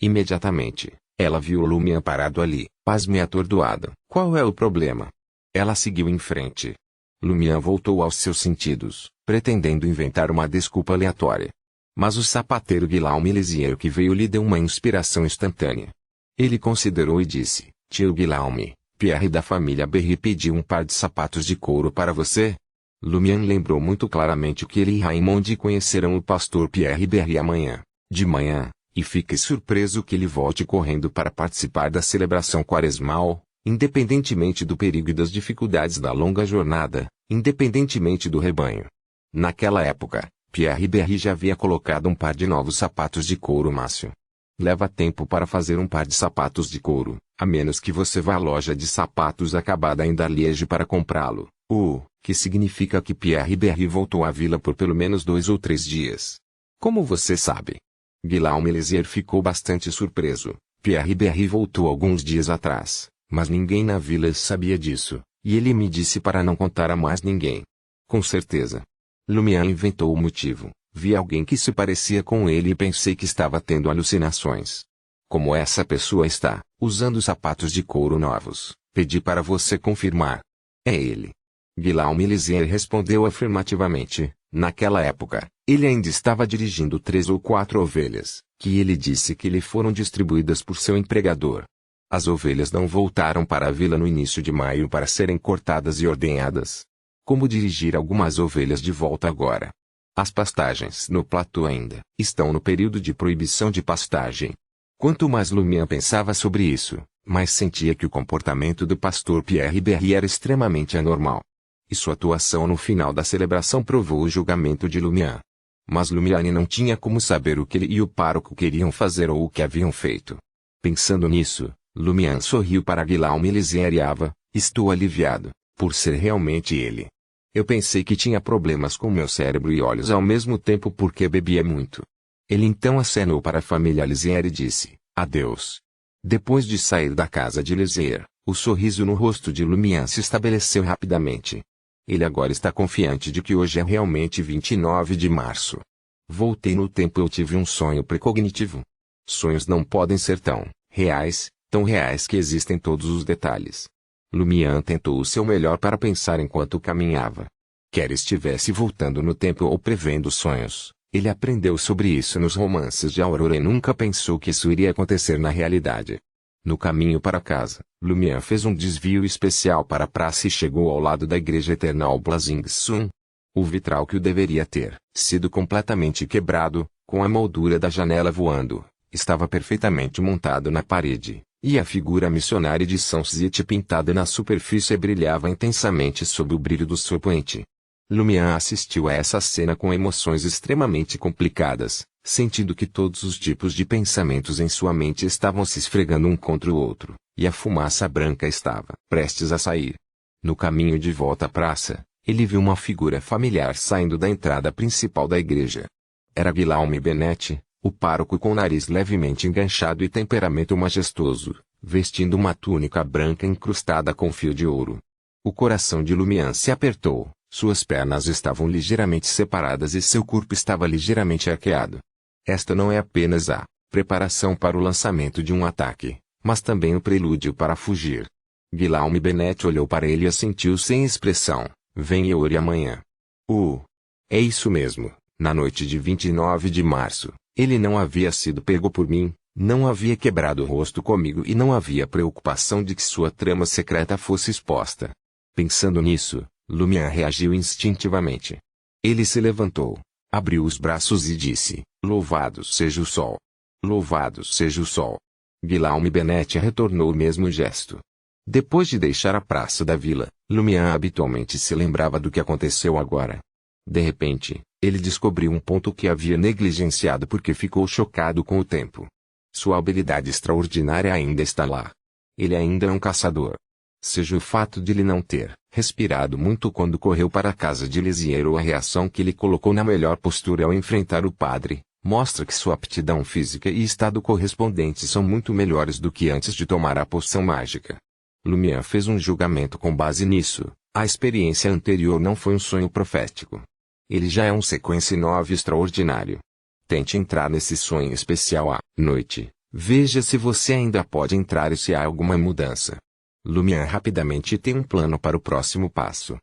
Imediatamente, ela viu Lumian parado ali, pasma e atordoada. Qual é o problema? Ela seguiu em frente. Lumian voltou aos seus sentidos, pretendendo inventar uma desculpa aleatória. Mas o sapateiro Guillaume Lizier que veio lhe deu uma inspiração instantânea. Ele considerou e disse, tio Guillaume, Pierre da família Berry pediu um par de sapatos de couro para você? Lumian lembrou muito claramente que ele e Raymond conhecerão o pastor Pierre Berry amanhã, de manhã, e fique surpreso que ele volte correndo para participar da celebração quaresmal, independentemente do perigo e das dificuldades da longa jornada, independentemente do rebanho. Naquela época, Pierre Berry já havia colocado um par de novos sapatos de couro macio. Leva tempo para fazer um par de sapatos de couro, a menos que você vá à loja de sapatos acabada em Liège para comprá-lo, o que significa que Pierre Berry voltou à vila por pelo menos 2 ou 3 dias. Como você sabe? Guillaume Lizier ficou bastante surpreso. Pierre Berry voltou alguns dias atrás, mas ninguém na vila sabia disso, e ele me disse para não contar a mais ninguém. Com certeza. Lumian inventou o motivo. Vi alguém que se parecia com ele e pensei que estava tendo alucinações. Como essa pessoa está, usando sapatos de couro novos, pedi para você confirmar. É ele. Guillaume Lizier respondeu afirmativamente. Naquela época, ele ainda estava dirigindo 3 ou 4 ovelhas, que ele disse que lhe foram distribuídas por seu empregador. As ovelhas não voltaram para a vila no início de maio para serem cortadas e ordenhadas. Como dirigir algumas ovelhas de volta agora? As pastagens no platô ainda estão no período de proibição de pastagem. Quanto mais Lumian pensava sobre isso, mais sentia que o comportamento do pastor Pierre Berry era extremamente anormal. E sua atuação no final da celebração provou o julgamento de Lumian. Mas Lumian não tinha como saber o que ele e o pároco queriam fazer ou o que haviam feito. Pensando nisso, Lumian sorriu para Guillaume Lizier e Ava. Estou aliviado, por ser realmente ele. Eu pensei que tinha problemas com meu cérebro e olhos ao mesmo tempo porque bebia muito. Ele então acenou para a família Lizier e disse, adeus. Depois de sair da casa de Lizier, o sorriso no rosto de Lumian se estabeleceu rapidamente. Ele agora está confiante de que hoje é realmente 29 de março. Voltei no tempo e eu tive um sonho precognitivo. Sonhos não podem ser tão reais que existem todos os detalhes. Lumian tentou o seu melhor para pensar enquanto caminhava. Quer estivesse voltando no tempo ou prevendo sonhos, ele aprendeu sobre isso nos romances de Aurora e nunca pensou que isso iria acontecer na realidade. No caminho para casa, Lumian fez um desvio especial para a praça e chegou ao lado da igreja Eternal Blazing-Sun. O vitral que o deveria ter sido completamente quebrado, com a moldura da janela voando, estava perfeitamente montado na parede, e a figura missionária de São Zite pintada na superfície brilhava intensamente sob o brilho do sol poente. Lumian assistiu a essa cena com emoções extremamente complicadas, sentindo que todos os tipos de pensamentos em sua mente estavam se esfregando um contra o outro, e a fumaça branca estava prestes a sair. No caminho de volta à praça, ele viu uma figura familiar saindo da entrada principal da igreja. Era Guillaume Bennett, o pároco com nariz levemente enganchado e temperamento majestoso, vestindo uma túnica branca incrustada com fio de ouro. O coração de Lumian se apertou, suas pernas estavam ligeiramente separadas e seu corpo estava ligeiramente arqueado. Esta não é apenas a preparação para o lançamento de um ataque, mas também o prelúdio para fugir. Guillaume Bennett olhou para ele e assentiu sem expressão. Vem e ore amanhã. É isso mesmo. Na noite de 29 de março, ele não havia sido pego por mim, Não havia quebrado o rosto comigo e não havia preocupação de que sua trama secreta fosse exposta. Pensando nisso, Lumian reagiu instintivamente. Ele se levantou, abriu os braços e disse: Louvado seja o sol! Louvado seja o sol! Guillaume Benete retornou o mesmo gesto. Depois de deixar a praça da vila, Lumian habitualmente se lembrava do que aconteceu agora. De repente, ele descobriu um ponto que havia negligenciado porque ficou chocado com o tempo. Sua habilidade extraordinária ainda está lá. Ele ainda é um caçador. Seja o fato de ele não ter respirado muito quando correu para a casa de Lisier ou a reação que ele colocou na melhor postura ao enfrentar o padre, mostra que sua aptidão física e estado correspondente são muito melhores do que antes de tomar a poção mágica. Lumian fez um julgamento com base nisso. A experiência anterior não foi um sonho profético. Ele já é um sequência 9 extraordinário. Tente entrar nesse sonho especial à noite. Veja se você ainda pode entrar e se há alguma mudança. Lumian rapidamente tem um plano para o próximo passo.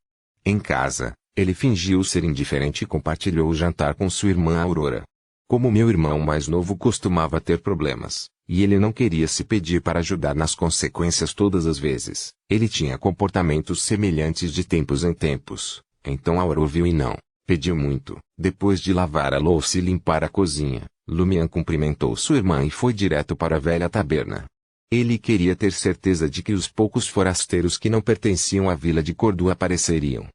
Em casa, ele fingiu ser indiferente e compartilhou o jantar com sua irmã Aurora. Como meu irmão mais novo costumava ter problemas, e ele não queria se pedir para ajudar nas consequências todas as vezes, ele tinha comportamentos semelhantes de tempos em tempos. Então Aurora ouviu e não pediu muito. Depois de lavar a louça e limpar a cozinha, Lumian cumprimentou sua irmã e foi direto para a velha taberna. Ele queria ter certeza de que os poucos forasteiros que não pertenciam à vila de Cordoue apareceriam.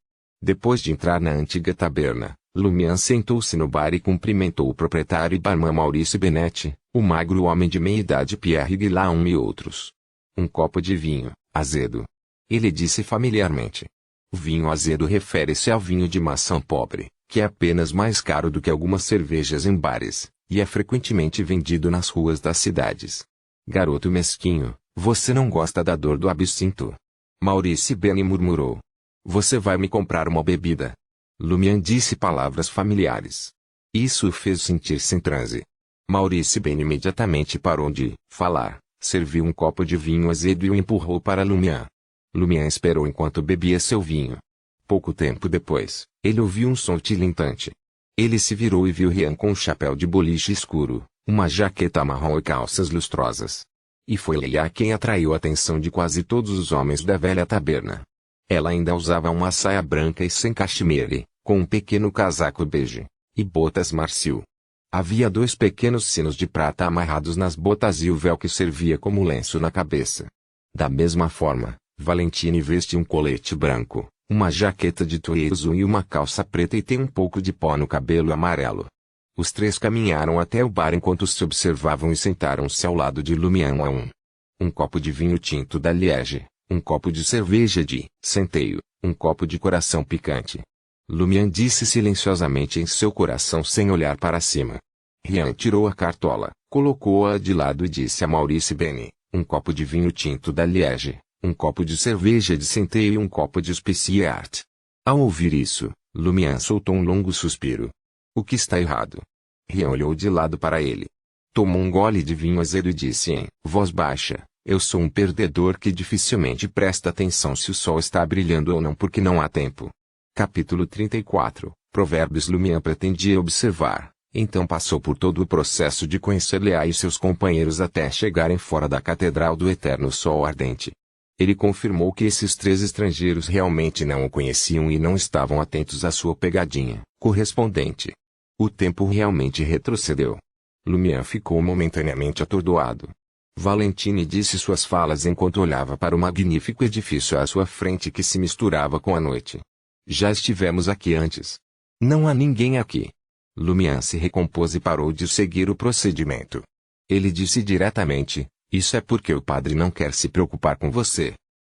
Depois de entrar na antiga taberna, Lumian sentou-se no bar e cumprimentou o proprietário e barman Maurice Benete, o magro homem de meia-idade Pierre Guillaume e outros. Um copo de vinho, azedo. Ele disse familiarmente. O vinho azedo refere-se ao vinho de maçã pobre, que é apenas mais caro do que algumas cervejas em bares, e é frequentemente vendido nas ruas das cidades. Garoto mesquinho, você não gosta da dor do absinto? Maurice Benny murmurou. Você vai me comprar uma bebida? Lumian disse palavras familiares. Isso o fez sentir-se em transe. Maurice Benny imediatamente parou de falar, serviu um copo de vinho azedo e o empurrou para Lumian. Lumian esperou enquanto bebia seu vinho. Pouco tempo depois, ele ouviu um som tilintante. Ele se virou e viu Rian com um chapéu de boliche escuro, uma jaqueta marrom e calças lustrosas. E foi Leia quem atraiu a atenção de quase todos os homens da velha taberna. Ela ainda usava uma saia branca e sem cachemire, com um pequeno casaco bege, e botas marfil. Havia 2 pequenos sinos de prata amarrados nas botas e o véu que servia como lenço na cabeça. Da mesma forma, Valentine veste um colete branco, uma jaqueta de tweed azul e uma calça preta e tem um pouco de pó no cabelo amarelo. Os 3 caminharam até o bar enquanto se observavam e sentaram-se ao lado de Lumian a um copo de vinho tinto da Liege, um copo de cerveja de centeio, um copo de coração picante. Lumian disse silenciosamente em seu coração sem olhar para cima. Rian tirou a cartola, colocou-a de lado e disse a Maurice Benny, um copo de vinho tinto da Liege, um copo de cerveja de centeio e um copo de Spiciart. Ao ouvir isso, Lumian soltou um longo suspiro. O que está errado? Rian olhou de lado para ele. Tomou um gole de vinho azedo e disse em voz baixa, eu sou um perdedor que dificilmente presta atenção se o sol está brilhando ou não porque não há tempo. Capítulo 34, Provérbios. Lumian pretendia observar, então passou por todo o processo de conhecer Leia e seus companheiros até chegarem fora da Catedral do Eterno Sol Ardente. Ele confirmou que esses 3 estrangeiros realmente não o conheciam e não estavam atentos à sua pegadinha correspondente. O tempo realmente retrocedeu. Lumian ficou momentaneamente atordoado. Valentine disse suas falas enquanto olhava para o magnífico edifício à sua frente que se misturava com a noite. Já estivemos aqui antes. Não há ninguém aqui. Lumian se recompôs e parou de seguir o procedimento. Ele disse diretamente, isso é porque o padre não quer se preocupar com você.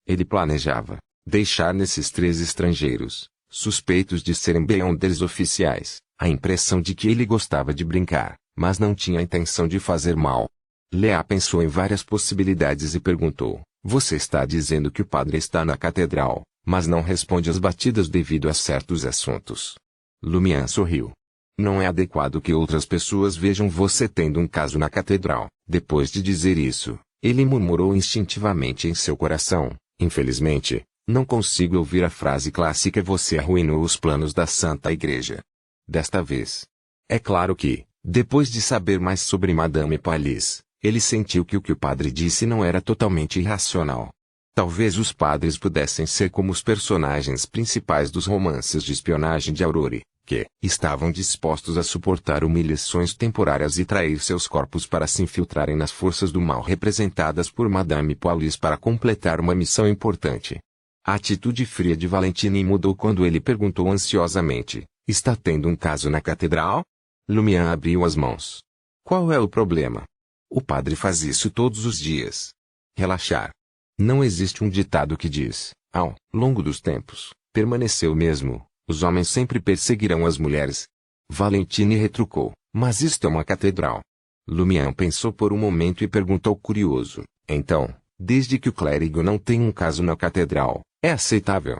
Ele planejava deixar nesses 3 estrangeiros, suspeitos de serem Beyonders oficiais, a impressão de que ele gostava de brincar, mas não tinha a intenção de fazer mal. Leia pensou em várias possibilidades e perguntou, você está dizendo que o padre está na catedral, mas não responde às batidas devido a certos assuntos. Lumian sorriu. Não é adequado que outras pessoas vejam você tendo um caso na catedral. Depois de dizer isso, ele murmurou instintivamente em seu coração, infelizmente, não consigo ouvir a frase clássica você arruinou os planos da Santa Igreja. Desta vez. É claro que, depois de saber mais sobre Madame Palisse, Ele sentiu que o que o padre disse não era totalmente irracional. Talvez os padres pudessem ser como os personagens principais dos romances de espionagem de Aurore, que estavam dispostos a suportar humilhações temporárias e trair seus corpos para se infiltrarem nas forças do mal representadas por Madame Paulis para completar uma missão importante. A atitude fria de Valentine mudou quando ele perguntou ansiosamente: está tendo um caso na catedral? Lumière abriu as mãos. Qual é o problema? O padre faz isso todos os dias. Relaxar. Não existe um ditado que diz, ao longo dos tempos, permaneceu o mesmo, os homens sempre perseguirão as mulheres. Valentine retrucou, mas isto é uma catedral. Lumière pensou por um momento e perguntou curioso, então, desde que o clérigo não tem um caso na catedral, é aceitável?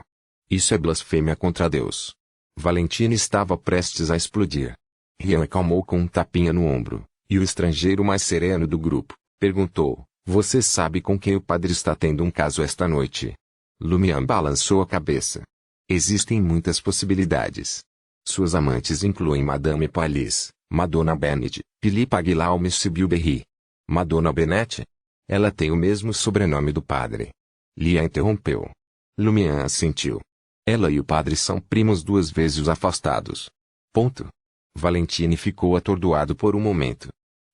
Isso é blasfêmia contra Deus. Valentine estava prestes a explodir. Rian acalmou com um tapinha no ombro, e o estrangeiro mais sereno do grupo perguntou, você sabe com quem o padre está tendo um caso esta noite? Lumière balançou a cabeça. Existem muitas possibilidades. Suas amantes incluem Madame Paulis, Madonna Bennet, Philippe Guillaume e Sibylle Berry. Madonna Bennet? Ela tem o mesmo sobrenome do padre. Lia interrompeu. Lumière assentiu. Ela e o padre são primos 2 vezes afastados. Ponto. Valentine ficou atordoado por um momento.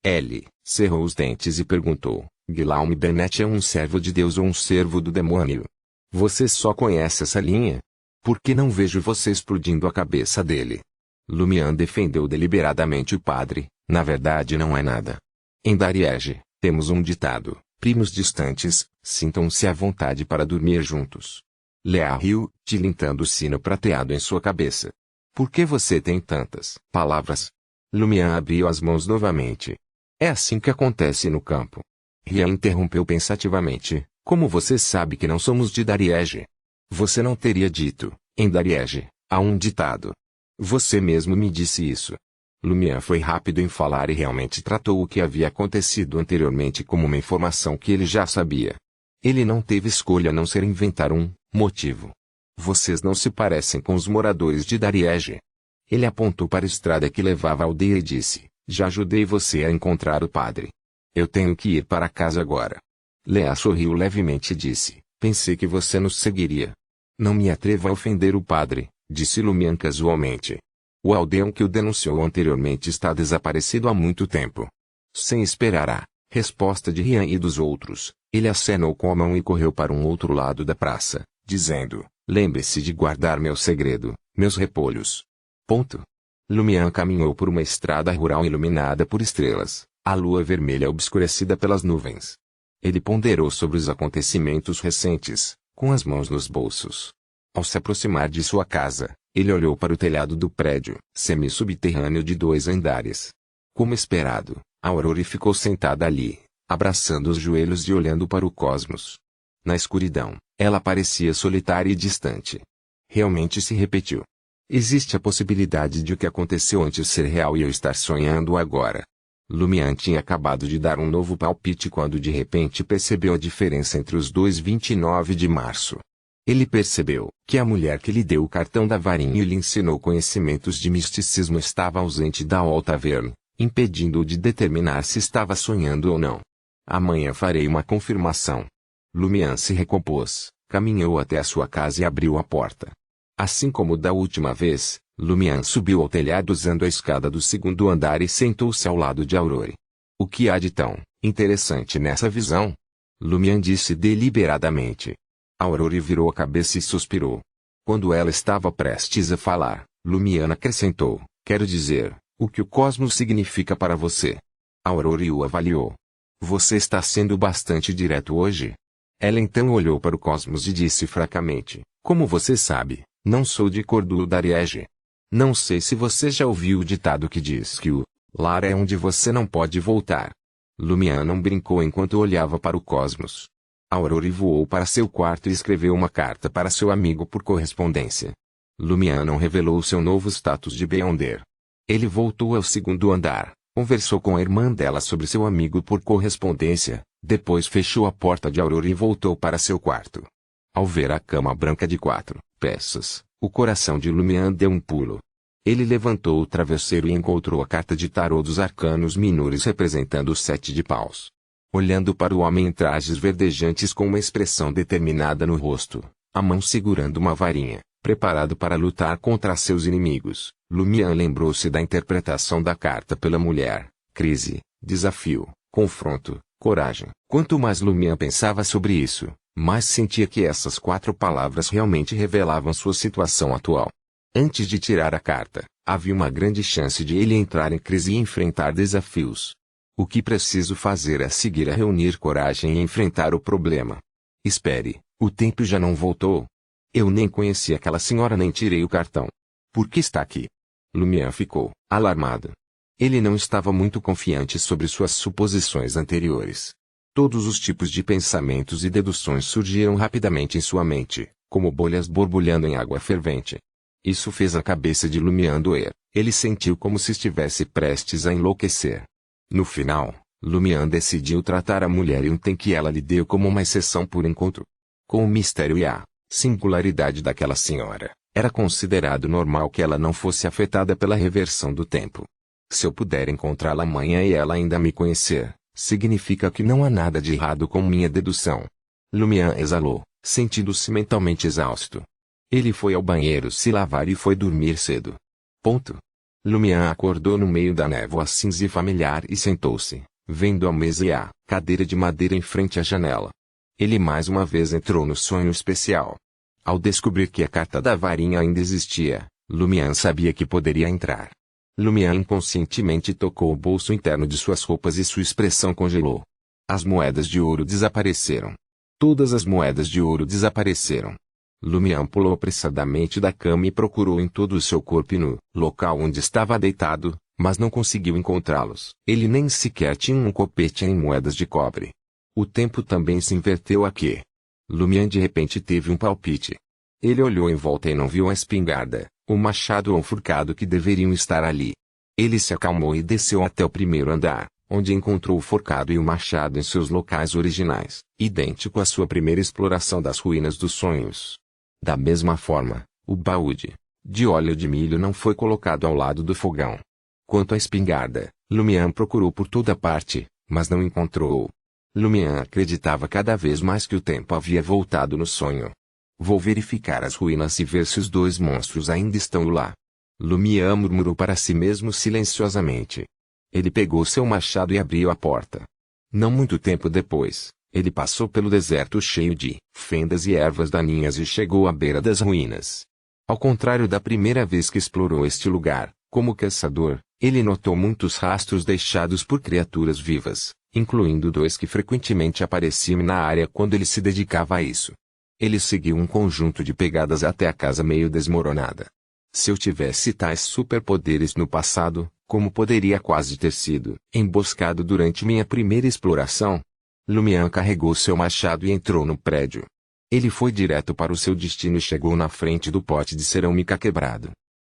Ele cerrou os dentes e perguntou, Guillaume Bennet é um servo de Deus ou um servo do demônio? Você só conhece essa linha? Por que não vejo você explodindo a cabeça dele? Lumière defendeu deliberadamente o padre, na verdade não é nada. Em Dariege, temos um ditado, primos distantes, sintam-se à vontade para dormir juntos. Léa riu, tilintando o sino prateado em sua cabeça. Por que você tem tantas palavras? Lumière abriu as mãos novamente. É assim que acontece no campo. Rian interrompeu pensativamente. Como você sabe que não somos de Dariege? Você não teria dito, em Dariege, há um ditado. Você mesmo me disse isso. Lumière foi rápido em falar e realmente tratou o que havia acontecido anteriormente como uma informação que ele já sabia. Ele não teve escolha a não ser inventar um motivo. Vocês não se parecem com os moradores de Dariege. Ele apontou para a estrada que levava à aldeia e disse, já ajudei você a encontrar o padre. Eu tenho que ir para casa agora. Léa sorriu levemente e disse, pensei que você nos seguiria. Não me atrevo a ofender o padre, disse Lumière casualmente. O aldeão que o denunciou anteriormente está desaparecido há muito tempo. Sem esperar a resposta de Rian e dos outros, ele acenou com a mão e correu para um outro lado da praça, dizendo, lembre-se de guardar meu segredo, meus repolhos. Ponto. Lumière caminhou por uma estrada rural iluminada por estrelas, a lua vermelha obscurecida pelas nuvens. Ele ponderou sobre os acontecimentos recentes, com as mãos nos bolsos. Ao se aproximar de sua casa, ele olhou para o telhado do prédio, semi-subterrâneo de 2 andares. Como esperado, Aurore ficou sentada ali, abraçando os joelhos e olhando para o cosmos. Na escuridão, ela parecia solitária e distante. Realmente se repetiu. Existe a possibilidade de o que aconteceu antes ser real e eu estar sonhando agora. Lumière tinha acabado de dar um novo palpite quando de repente percebeu a diferença entre os dois 29 de março. Ele percebeu que a mulher que lhe deu o cartão da varinha e lhe ensinou conhecimentos de misticismo estava ausente da Hall Tavern, impedindo-o de determinar se estava sonhando ou não. Amanhã farei uma confirmação. Lumière se recompôs, caminhou até a sua casa e abriu a porta. Assim como da última vez, Lumière subiu ao telhado usando a escada do 2º andar e sentou-se ao lado de Aurore. O que há de tão interessante nessa visão? Lumière disse deliberadamente. Aurore virou a cabeça e suspirou. Quando ela estava prestes a falar, Lumière acrescentou, quero dizer, o que o cosmos significa para você. Aurore o avaliou. Você está sendo bastante direto hoje? Ela então olhou para o cosmos e disse fracamente, como você sabe, não sou de Cordu Dariege. Não sei se você já ouviu o ditado que diz que o lar é onde você não pode voltar. Lumière não brincou enquanto olhava para o cosmos. Aurore voou para seu quarto e escreveu uma carta para seu amigo por correspondência. Lumière não revelou seu novo status de Beyonder. Ele voltou ao 2º andar, conversou com a irmã dela sobre seu amigo por correspondência, depois fechou a porta de Aurore e voltou para seu quarto. Ao ver a cama branca de 4 peças, o coração de Lumière deu um pulo. Ele levantou o travesseiro e encontrou a carta de tarô dos arcanos minores representando o 7 de paus. olhando para o homem em trajes verdejantes com uma expressão determinada no rosto, a mão segurando uma varinha, preparado para lutar contra seus inimigos. Lumian lembrou-se da interpretação da carta pela mulher: crise, desafio, confronto, coragem. Quanto mais Lumian pensava sobre isso, mais sentia que essas 4 palavras realmente revelavam sua situação atual. Antes de tirar a carta, havia uma grande chance de ele entrar em crise e enfrentar desafios. O que preciso fazer é seguir a reunir coragem e enfrentar o problema. Espere, o tempo já não voltou. Eu nem conheci aquela senhora nem tirei o cartão. Por que está aqui? Lumian ficou alarmado. Ele não estava muito confiante sobre suas suposições anteriores. Todos os tipos de pensamentos e deduções surgiram rapidamente em sua mente, como bolhas borbulhando em água fervente. Isso fez a cabeça de Lumian doer. Ele sentiu como se estivesse prestes a enlouquecer. No final, Lumian decidiu tratar a mulher e o item que ela lhe deu como uma exceção por encontro. Com o mistério e a singularidade daquela senhora, era considerado normal que ela não fosse afetada pela reversão do tempo. Se eu puder encontrá-la amanhã e ela ainda me conhecer, significa que não há nada de errado com minha dedução. Lumian exalou, sentindo-se mentalmente exausto. Ele foi ao banheiro se lavar e foi dormir cedo. Lumian acordou no meio da névoa cinza e familiar e sentou-se, vendo a mesa e a cadeira de madeira em frente à janela. Ele mais uma vez entrou no sonho especial. Ao descobrir que a carta da varinha ainda existia, Lumian sabia que poderia entrar. Lumian inconscientemente tocou o bolso interno de suas roupas e sua expressão congelou. As moedas de ouro desapareceram. Todas as moedas de ouro desapareceram. Lumian pulou apressadamente da cama e procurou em todo o seu corpo e no local onde estava deitado, mas não conseguiu encontrá-los. Ele nem sequer tinha um copete em moedas de cobre. O tempo também se inverteu aqui. Lumian de repente teve um palpite. Ele olhou em volta e não viu a espingarda, o machado ou o forcado que deveriam estar ali. Ele se acalmou e desceu até o primeiro andar, onde encontrou o forcado e o machado em seus locais originais, idêntico à sua primeira exploração das ruínas dos sonhos. Da mesma forma, o baú de óleo de milho não foi colocado ao lado do fogão. Quanto à espingarda, Lumian procurou por toda parte, mas não encontrou. Lumian acreditava cada vez mais que o tempo havia voltado no sonho. Vou verificar as ruínas e ver se os 2 monstros ainda estão lá. Lumian murmurou para si mesmo silenciosamente. Ele pegou seu machado e abriu a porta. Não muito tempo depois, ele passou pelo deserto cheio de fendas e ervas daninhas e chegou à beira das ruínas. Ao contrário da primeira vez que explorou este lugar, como caçador, ele notou muitos rastros deixados por criaturas vivas, incluindo 2 que frequentemente apareciam na área quando ele se dedicava a isso. Ele seguiu um conjunto de pegadas até a casa meio desmoronada. Se eu tivesse tais superpoderes no passado, como poderia quase ter sido emboscado durante minha primeira exploração? Lumian carregou seu machado e entrou no prédio. Ele foi direto para o seu destino e chegou na frente do pote de cerâmica quebrado.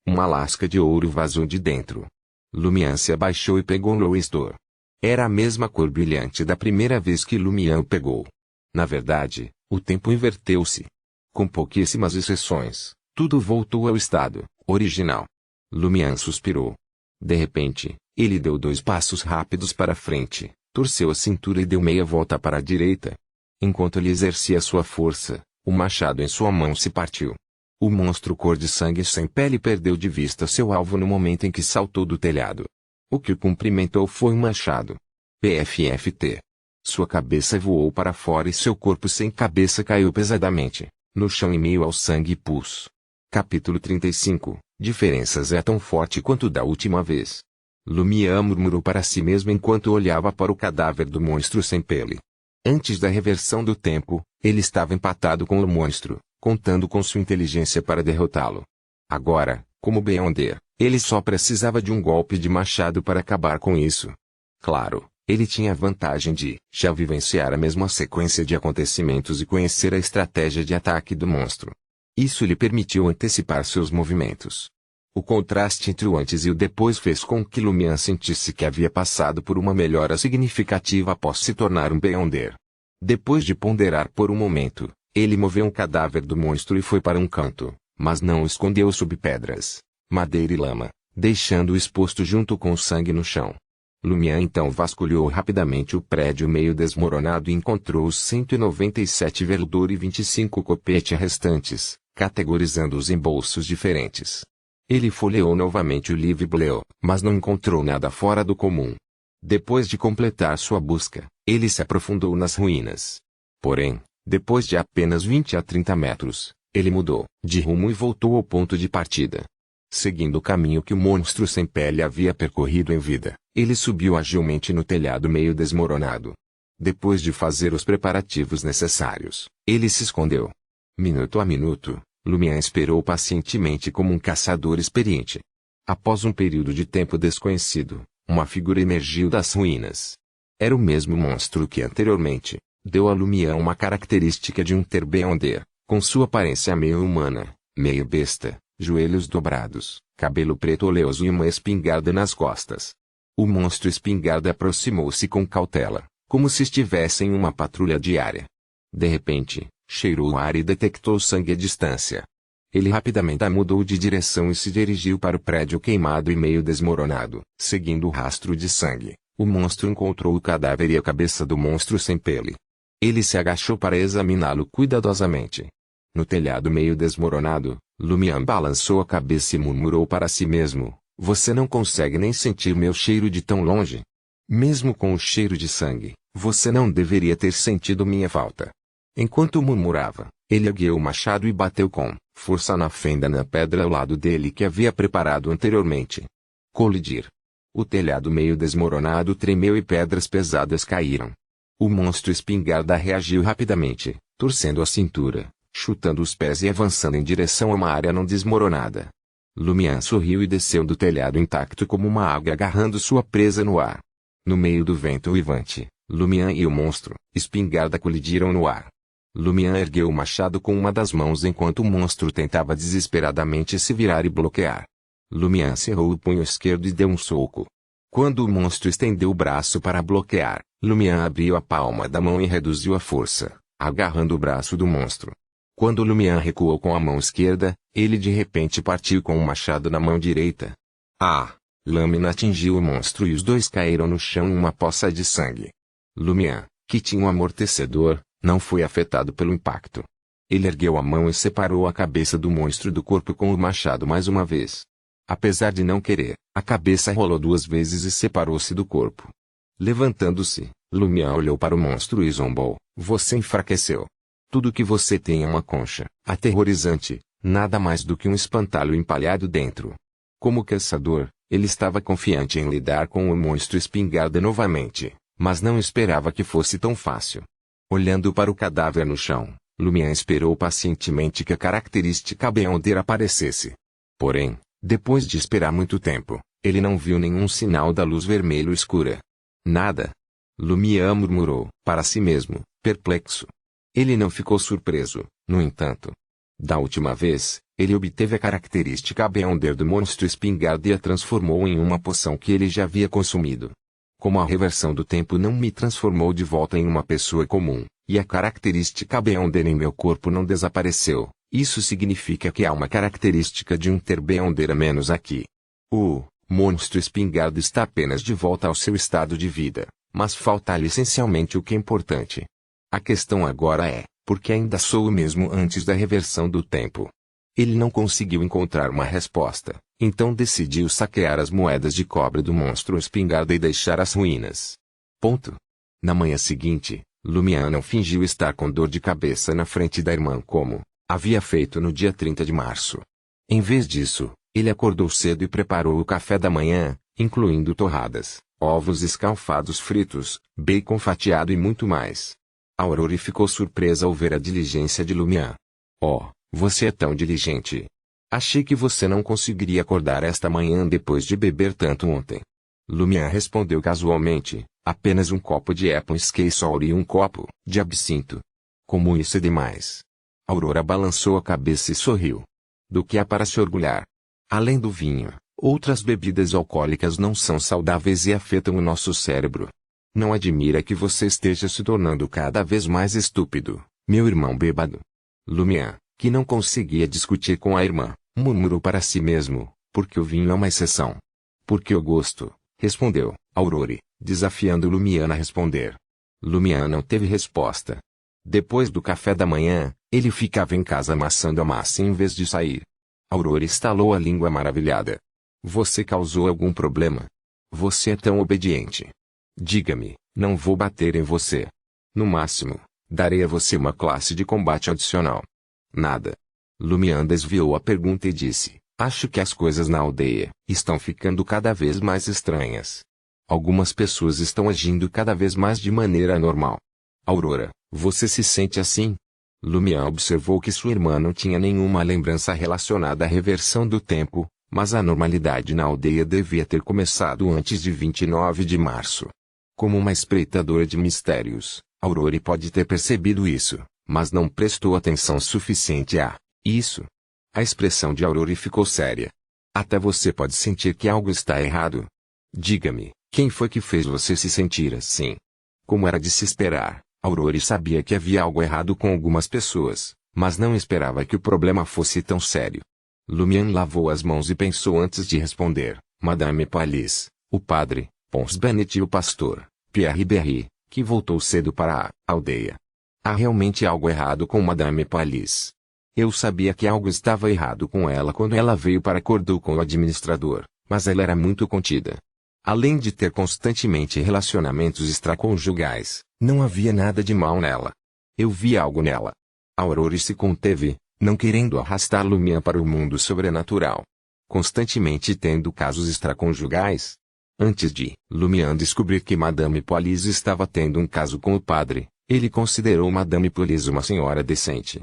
Uma lasca de ouro vazou de dentro. Lumian se abaixou e pegou o Loisdor. Era a mesma cor brilhante da primeira vez que Lumian o pegou. Na verdade, o tempo inverteu-se. Com pouquíssimas exceções, tudo voltou ao estado original. Lumian suspirou. De repente, ele deu 2 passos rápidos para frente. Torceu a cintura e deu meia volta para a direita. Enquanto ele exercia sua força, o machado em sua mão se partiu. O monstro cor de sangue sem pele perdeu de vista seu alvo no momento em que saltou do telhado. O que o cumprimentou foi um machado. PFFT. Sua cabeça voou para fora e seu corpo sem cabeça caiu pesadamente, no chão em meio ao sangue e pus. Capítulo 35. Diferenças é tão forte quanto da última vez. Lumian murmurou para si mesmo enquanto olhava para o cadáver do monstro sem pele. Antes da reversão do tempo, ele estava empatado com o monstro, contando com sua inteligência para derrotá-lo. Agora, como Beyonder, ele só precisava de um golpe de machado para acabar com isso. Claro, ele tinha a vantagem de já vivenciar a mesma sequência de acontecimentos e conhecer a estratégia de ataque do monstro. Isso lhe permitiu antecipar seus movimentos. O contraste entre o antes e o depois fez com que Lumian sentisse que havia passado por uma melhora significativa após se tornar um Beyonder. Depois de ponderar por um momento, ele moveu um cadáver do monstro e foi para um canto, mas não o escondeu sob pedras, madeira e lama, deixando-o exposto junto com o sangue no chão. Lumian então vasculhou rapidamente o prédio meio desmoronado e encontrou os 197,25 copetes restantes, categorizando-os em bolsos diferentes. Ele folheou novamente o livro, mas não encontrou nada fora do comum. Depois de completar sua busca, ele se aprofundou nas ruínas. Porém, depois de apenas 20 a 30 metros, ele mudou de rumo e voltou ao ponto de partida. Seguindo o caminho que o monstro sem pele havia percorrido em vida, ele subiu agilmente no telhado meio desmoronado. Depois de fazer os preparativos necessários, ele se escondeu. Minuto a minuto, Lumian esperou pacientemente como um caçador experiente. Após um período de tempo desconhecido, uma figura emergiu das ruínas. Era o mesmo monstro que anteriormente deu a Lumian uma característica de um Terbeonder, com sua aparência meio humana, meio besta, joelhos dobrados, cabelo preto oleoso e uma espingarda nas costas. O monstro espingarda aproximou-se com cautela, como se estivesse em uma patrulha diária. De repente, cheirou o ar e detectou sangue à distância. Ele rapidamente mudou de direção e se dirigiu para o prédio queimado e meio desmoronado. Seguindo o rastro de sangue, o monstro encontrou o cadáver e a cabeça do monstro sem pele. Ele se agachou para examiná-lo cuidadosamente. No telhado meio desmoronado, Lumian balançou a cabeça e murmurou para si mesmo: "Você não consegue nem sentir meu cheiro de tão longe. Mesmo com o cheiro de sangue, você não deveria ter sentido minha falta." Enquanto murmurava, ele ergueu o machado e bateu com força na fenda na pedra ao lado dele que havia preparado anteriormente. Colidir. O telhado meio desmoronado tremeu e pedras pesadas caíram. O monstro espingarda reagiu rapidamente, torcendo a cintura, chutando os pés e avançando em direção a uma área não desmoronada. Lumian sorriu e desceu do telhado intacto como uma águia agarrando sua presa no ar. No meio do vento uivante, Lumian e o monstro espingarda colidiram no ar. Lumian ergueu o machado com uma das mãos enquanto o monstro tentava desesperadamente se virar e bloquear. Lumian cerrou o punho esquerdo e deu um soco. Quando o monstro estendeu o braço para bloquear, Lumian abriu a palma da mão e reduziu a força, agarrando o braço do monstro. Quando Lumian recuou com a mão esquerda, ele de repente partiu com o machado na mão direita. A lâmina atingiu o monstro e os dois caíram no chão em uma poça de sangue. Lumian, que tinha um amortecedor, não foi afetado pelo impacto. Ele ergueu a mão e separou a cabeça do monstro do corpo com o machado mais uma vez. Apesar de não querer, a cabeça rolou 2 vezes e separou-se do corpo. Levantando-se, Lumian olhou para o monstro e zombou: "Você enfraqueceu. Tudo que você tem é uma concha aterrorizante, nada mais do que um espantalho empalhado dentro." Como caçador, ele estava confiante em lidar com o monstro espingarda novamente, mas não esperava que fosse tão fácil. Olhando para o cadáver no chão, Lumian esperou pacientemente que a característica Beyonder aparecesse. Porém, depois de esperar muito tempo, ele não viu nenhum sinal da luz vermelho escura. "Nada." Lumian murmurou para si mesmo, perplexo. Ele não ficou surpreso, no entanto. Da última vez, ele obteve a característica Beyonder do monstro espingarda e a transformou em uma poção que ele já havia consumido. Como a reversão do tempo não me transformou de volta em uma pessoa comum, e a característica Beyonder em meu corpo não desapareceu, isso significa que há uma característica de um Terbeonder a menos aqui. O monstro espingarda está apenas de volta ao seu estado de vida, mas falta-lhe essencialmente o que é importante. A questão agora é, por que ainda sou o mesmo antes da reversão do tempo? Ele não conseguiu encontrar uma resposta, então decidiu saquear as moedas de cobre do monstro espingarda e deixar as ruínas. Ponto. Na manhã seguinte, Lumian não fingiu estar com dor de cabeça na frente da irmã como havia feito no dia 30 de março. Em vez disso, ele acordou cedo e preparou o café da manhã, incluindo torradas, ovos escalfados fritos, bacon fatiado e muito mais. Aurora ficou surpresa ao ver a diligência de Lumian. "Oh, você é tão diligente. Achei que você não conseguiria acordar esta manhã depois de beber tanto ontem." Lumian respondeu casualmente: "Apenas um copo de apple Skeisol e um copo de absinto. Como isso é demais." Aurora balançou a cabeça e sorriu. "Do que há para se orgulhar? Além do vinho, outras bebidas alcoólicas não são saudáveis e afetam o nosso cérebro. Não admira que você esteja se tornando cada vez mais estúpido, meu irmão bêbado." Lumian, que não conseguia discutir com a irmã, murmurou para si mesmo: "Porque o vinho é uma exceção. Porque o gosto, Respondeu Aurore, desafiando Lumiana a responder. Lumiana não teve resposta. Depois do café da manhã, ele ficava em casa amassando a massa em vez de sair. Aurore estalou a língua maravilhada. Você causou algum problema? Você é tão obediente. Diga-me, não vou bater em você. No máximo, darei a você uma classe de combate adicional. Nada. Lumian desviou a pergunta e disse, acho que as coisas na aldeia estão ficando cada vez mais estranhas. Algumas pessoas estão agindo cada vez mais de maneira anormal. Aurora, você se sente assim? Lumian observou que sua irmã não tinha nenhuma lembrança relacionada à reversão do tempo, mas a normalidade na aldeia devia ter começado antes de 29 de março. Como uma espreitadora de mistérios, Aurora pode ter percebido isso, mas não prestou atenção suficiente a isso. A expressão de Aurora ficou séria. Até você pode sentir que algo está errado. Diga-me, quem foi que fez você se sentir assim? Como era de se esperar, Aurora sabia que havia algo errado com algumas pessoas, mas não esperava que o problema fosse tão sério. Lumian lavou as mãos e pensou antes de responder. Madame Palisse, o padre, Pons Bennett e o pastor, Pierre Berry, que voltou cedo para a aldeia. Há realmente algo errado com Madame Palisse. Eu sabia que algo estava errado com ela quando ela veio para Cordoue com o administrador, mas ela era muito contida. Além de ter constantemente relacionamentos extraconjugais, não havia nada de mal nela. Eu vi algo nela. Aurore se conteve, não querendo arrastar Lumian para o mundo sobrenatural. Constantemente tendo casos extraconjugais. Antes de Lumian descobrir que Madame Palisse estava tendo um caso com o padre, ele considerou Madame Palisse uma senhora decente.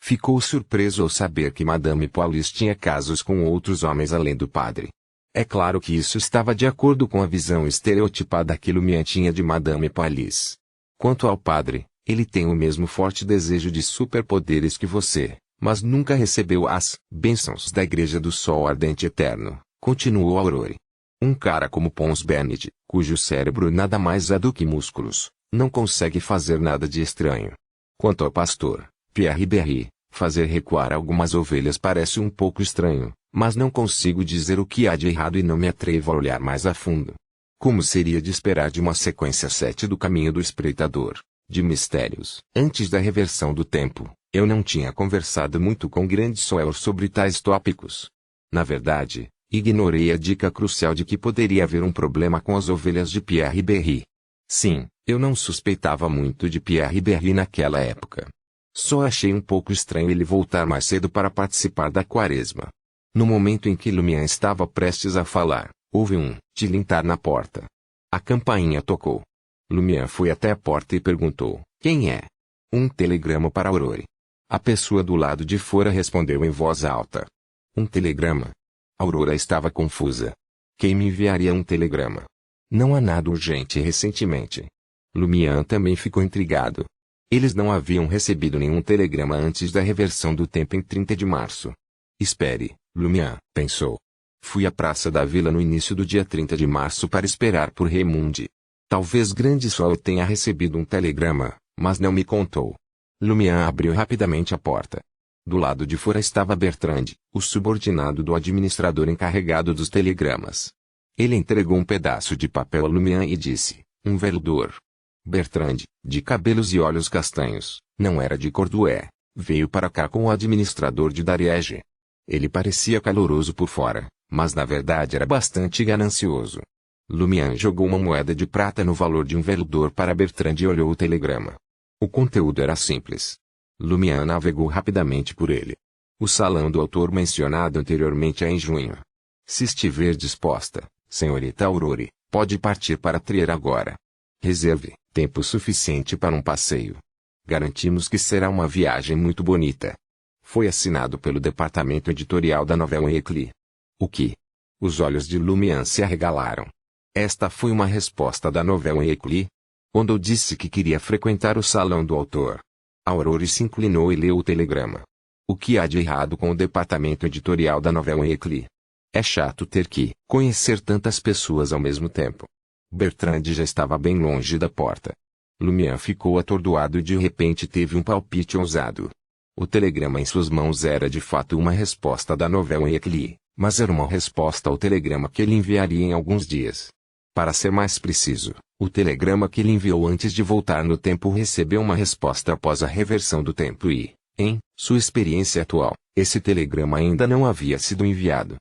Ficou surpreso ao saber que Madame Palisse tinha casos com outros homens além do padre. É claro que isso estava de acordo com a visão estereotipada que Lumian tinha de Madame Palisse. Quanto ao padre, ele tem o mesmo forte desejo de superpoderes que você, mas nunca recebeu as bênçãos da Igreja do Sol Ardente Eterno, continuou Aurore. Um cara como Pons Bennett, cujo cérebro nada mais é do que músculos, não consegue fazer nada de estranho. Quanto ao pastor, Pierre Berry, fazer recuar algumas ovelhas parece um pouco estranho, mas não consigo dizer o que há de errado e não me atrevo a olhar mais a fundo. Como seria de esperar de uma sequência 7 do Caminho do Espreitador, de mistérios? Antes da reversão do tempo, eu não tinha conversado muito com Grande Soel sobre tais tópicos. Na verdade, ignorei a dica crucial de que poderia haver um problema com as ovelhas de Pierre Berry. Sim, eu não suspeitava muito de Pierre Berry naquela época. Só achei um pouco estranho ele voltar mais cedo para participar da quaresma. No momento em que Lumian estava prestes a falar, houve um tilintar na porta. A campainha tocou. Lumian foi até a porta e perguntou, quem é? Um telegrama para Aurore. A pessoa do lado de fora respondeu em voz alta. Um telegrama? Aurora estava confusa. Quem me enviaria um telegrama? Não há nada urgente recentemente. Lumian também ficou intrigado. Eles não haviam recebido nenhum telegrama antes da reversão do tempo em 30 de março. Espere, Lumian, pensou. Fui à Praça da Vila no início do dia 30 de março para esperar por Raimundi. Talvez Grande Sol tenha recebido um telegrama, mas não me contou. Lumian abriu rapidamente a porta. Do lado de fora estava Bertrand, o subordinado do administrador encarregado dos telegramas. Ele entregou um pedaço de papel a Lumian e disse, um velador. Bertrand, de cabelos e olhos castanhos, não era de Cordoue, veio para cá com o administrador de Dariege. Ele parecia caloroso por fora, mas na verdade era bastante ganancioso. Lumian jogou uma moeda de prata no valor de um velador para Bertrand e olhou o telegrama. O conteúdo era simples. Lumian navegou rapidamente por ele. O salão do autor mencionado anteriormente é em junho. Se estiver disposta, senhorita Aurore, pode partir para Trier agora. Reserve tempo suficiente para um passeio. Garantimos que será uma viagem muito bonita. Foi assinado pelo departamento editorial da Nouvelle Éclat. O que? Os olhos de Lumian se arregalaram. Esta foi uma resposta da Nouvelle Éclat? Quando eu disse que queria frequentar o salão do autor. Aurore se inclinou e leu o telegrama. O que há de errado com o departamento editorial da Nouvelle Éclat? É chato ter que conhecer tantas pessoas ao mesmo tempo. Bertrand já estava bem longe da porta. Lumian ficou atordoado e de repente teve um palpite ousado. O telegrama em suas mãos era de fato uma resposta da Nouvelle Éclat, mas era uma resposta ao telegrama que ele enviaria em alguns dias. Para ser mais preciso, o telegrama que ele enviou antes de voltar no tempo recebeu uma resposta após a reversão do tempo e, em sua experiência atual, esse telegrama ainda não havia sido enviado.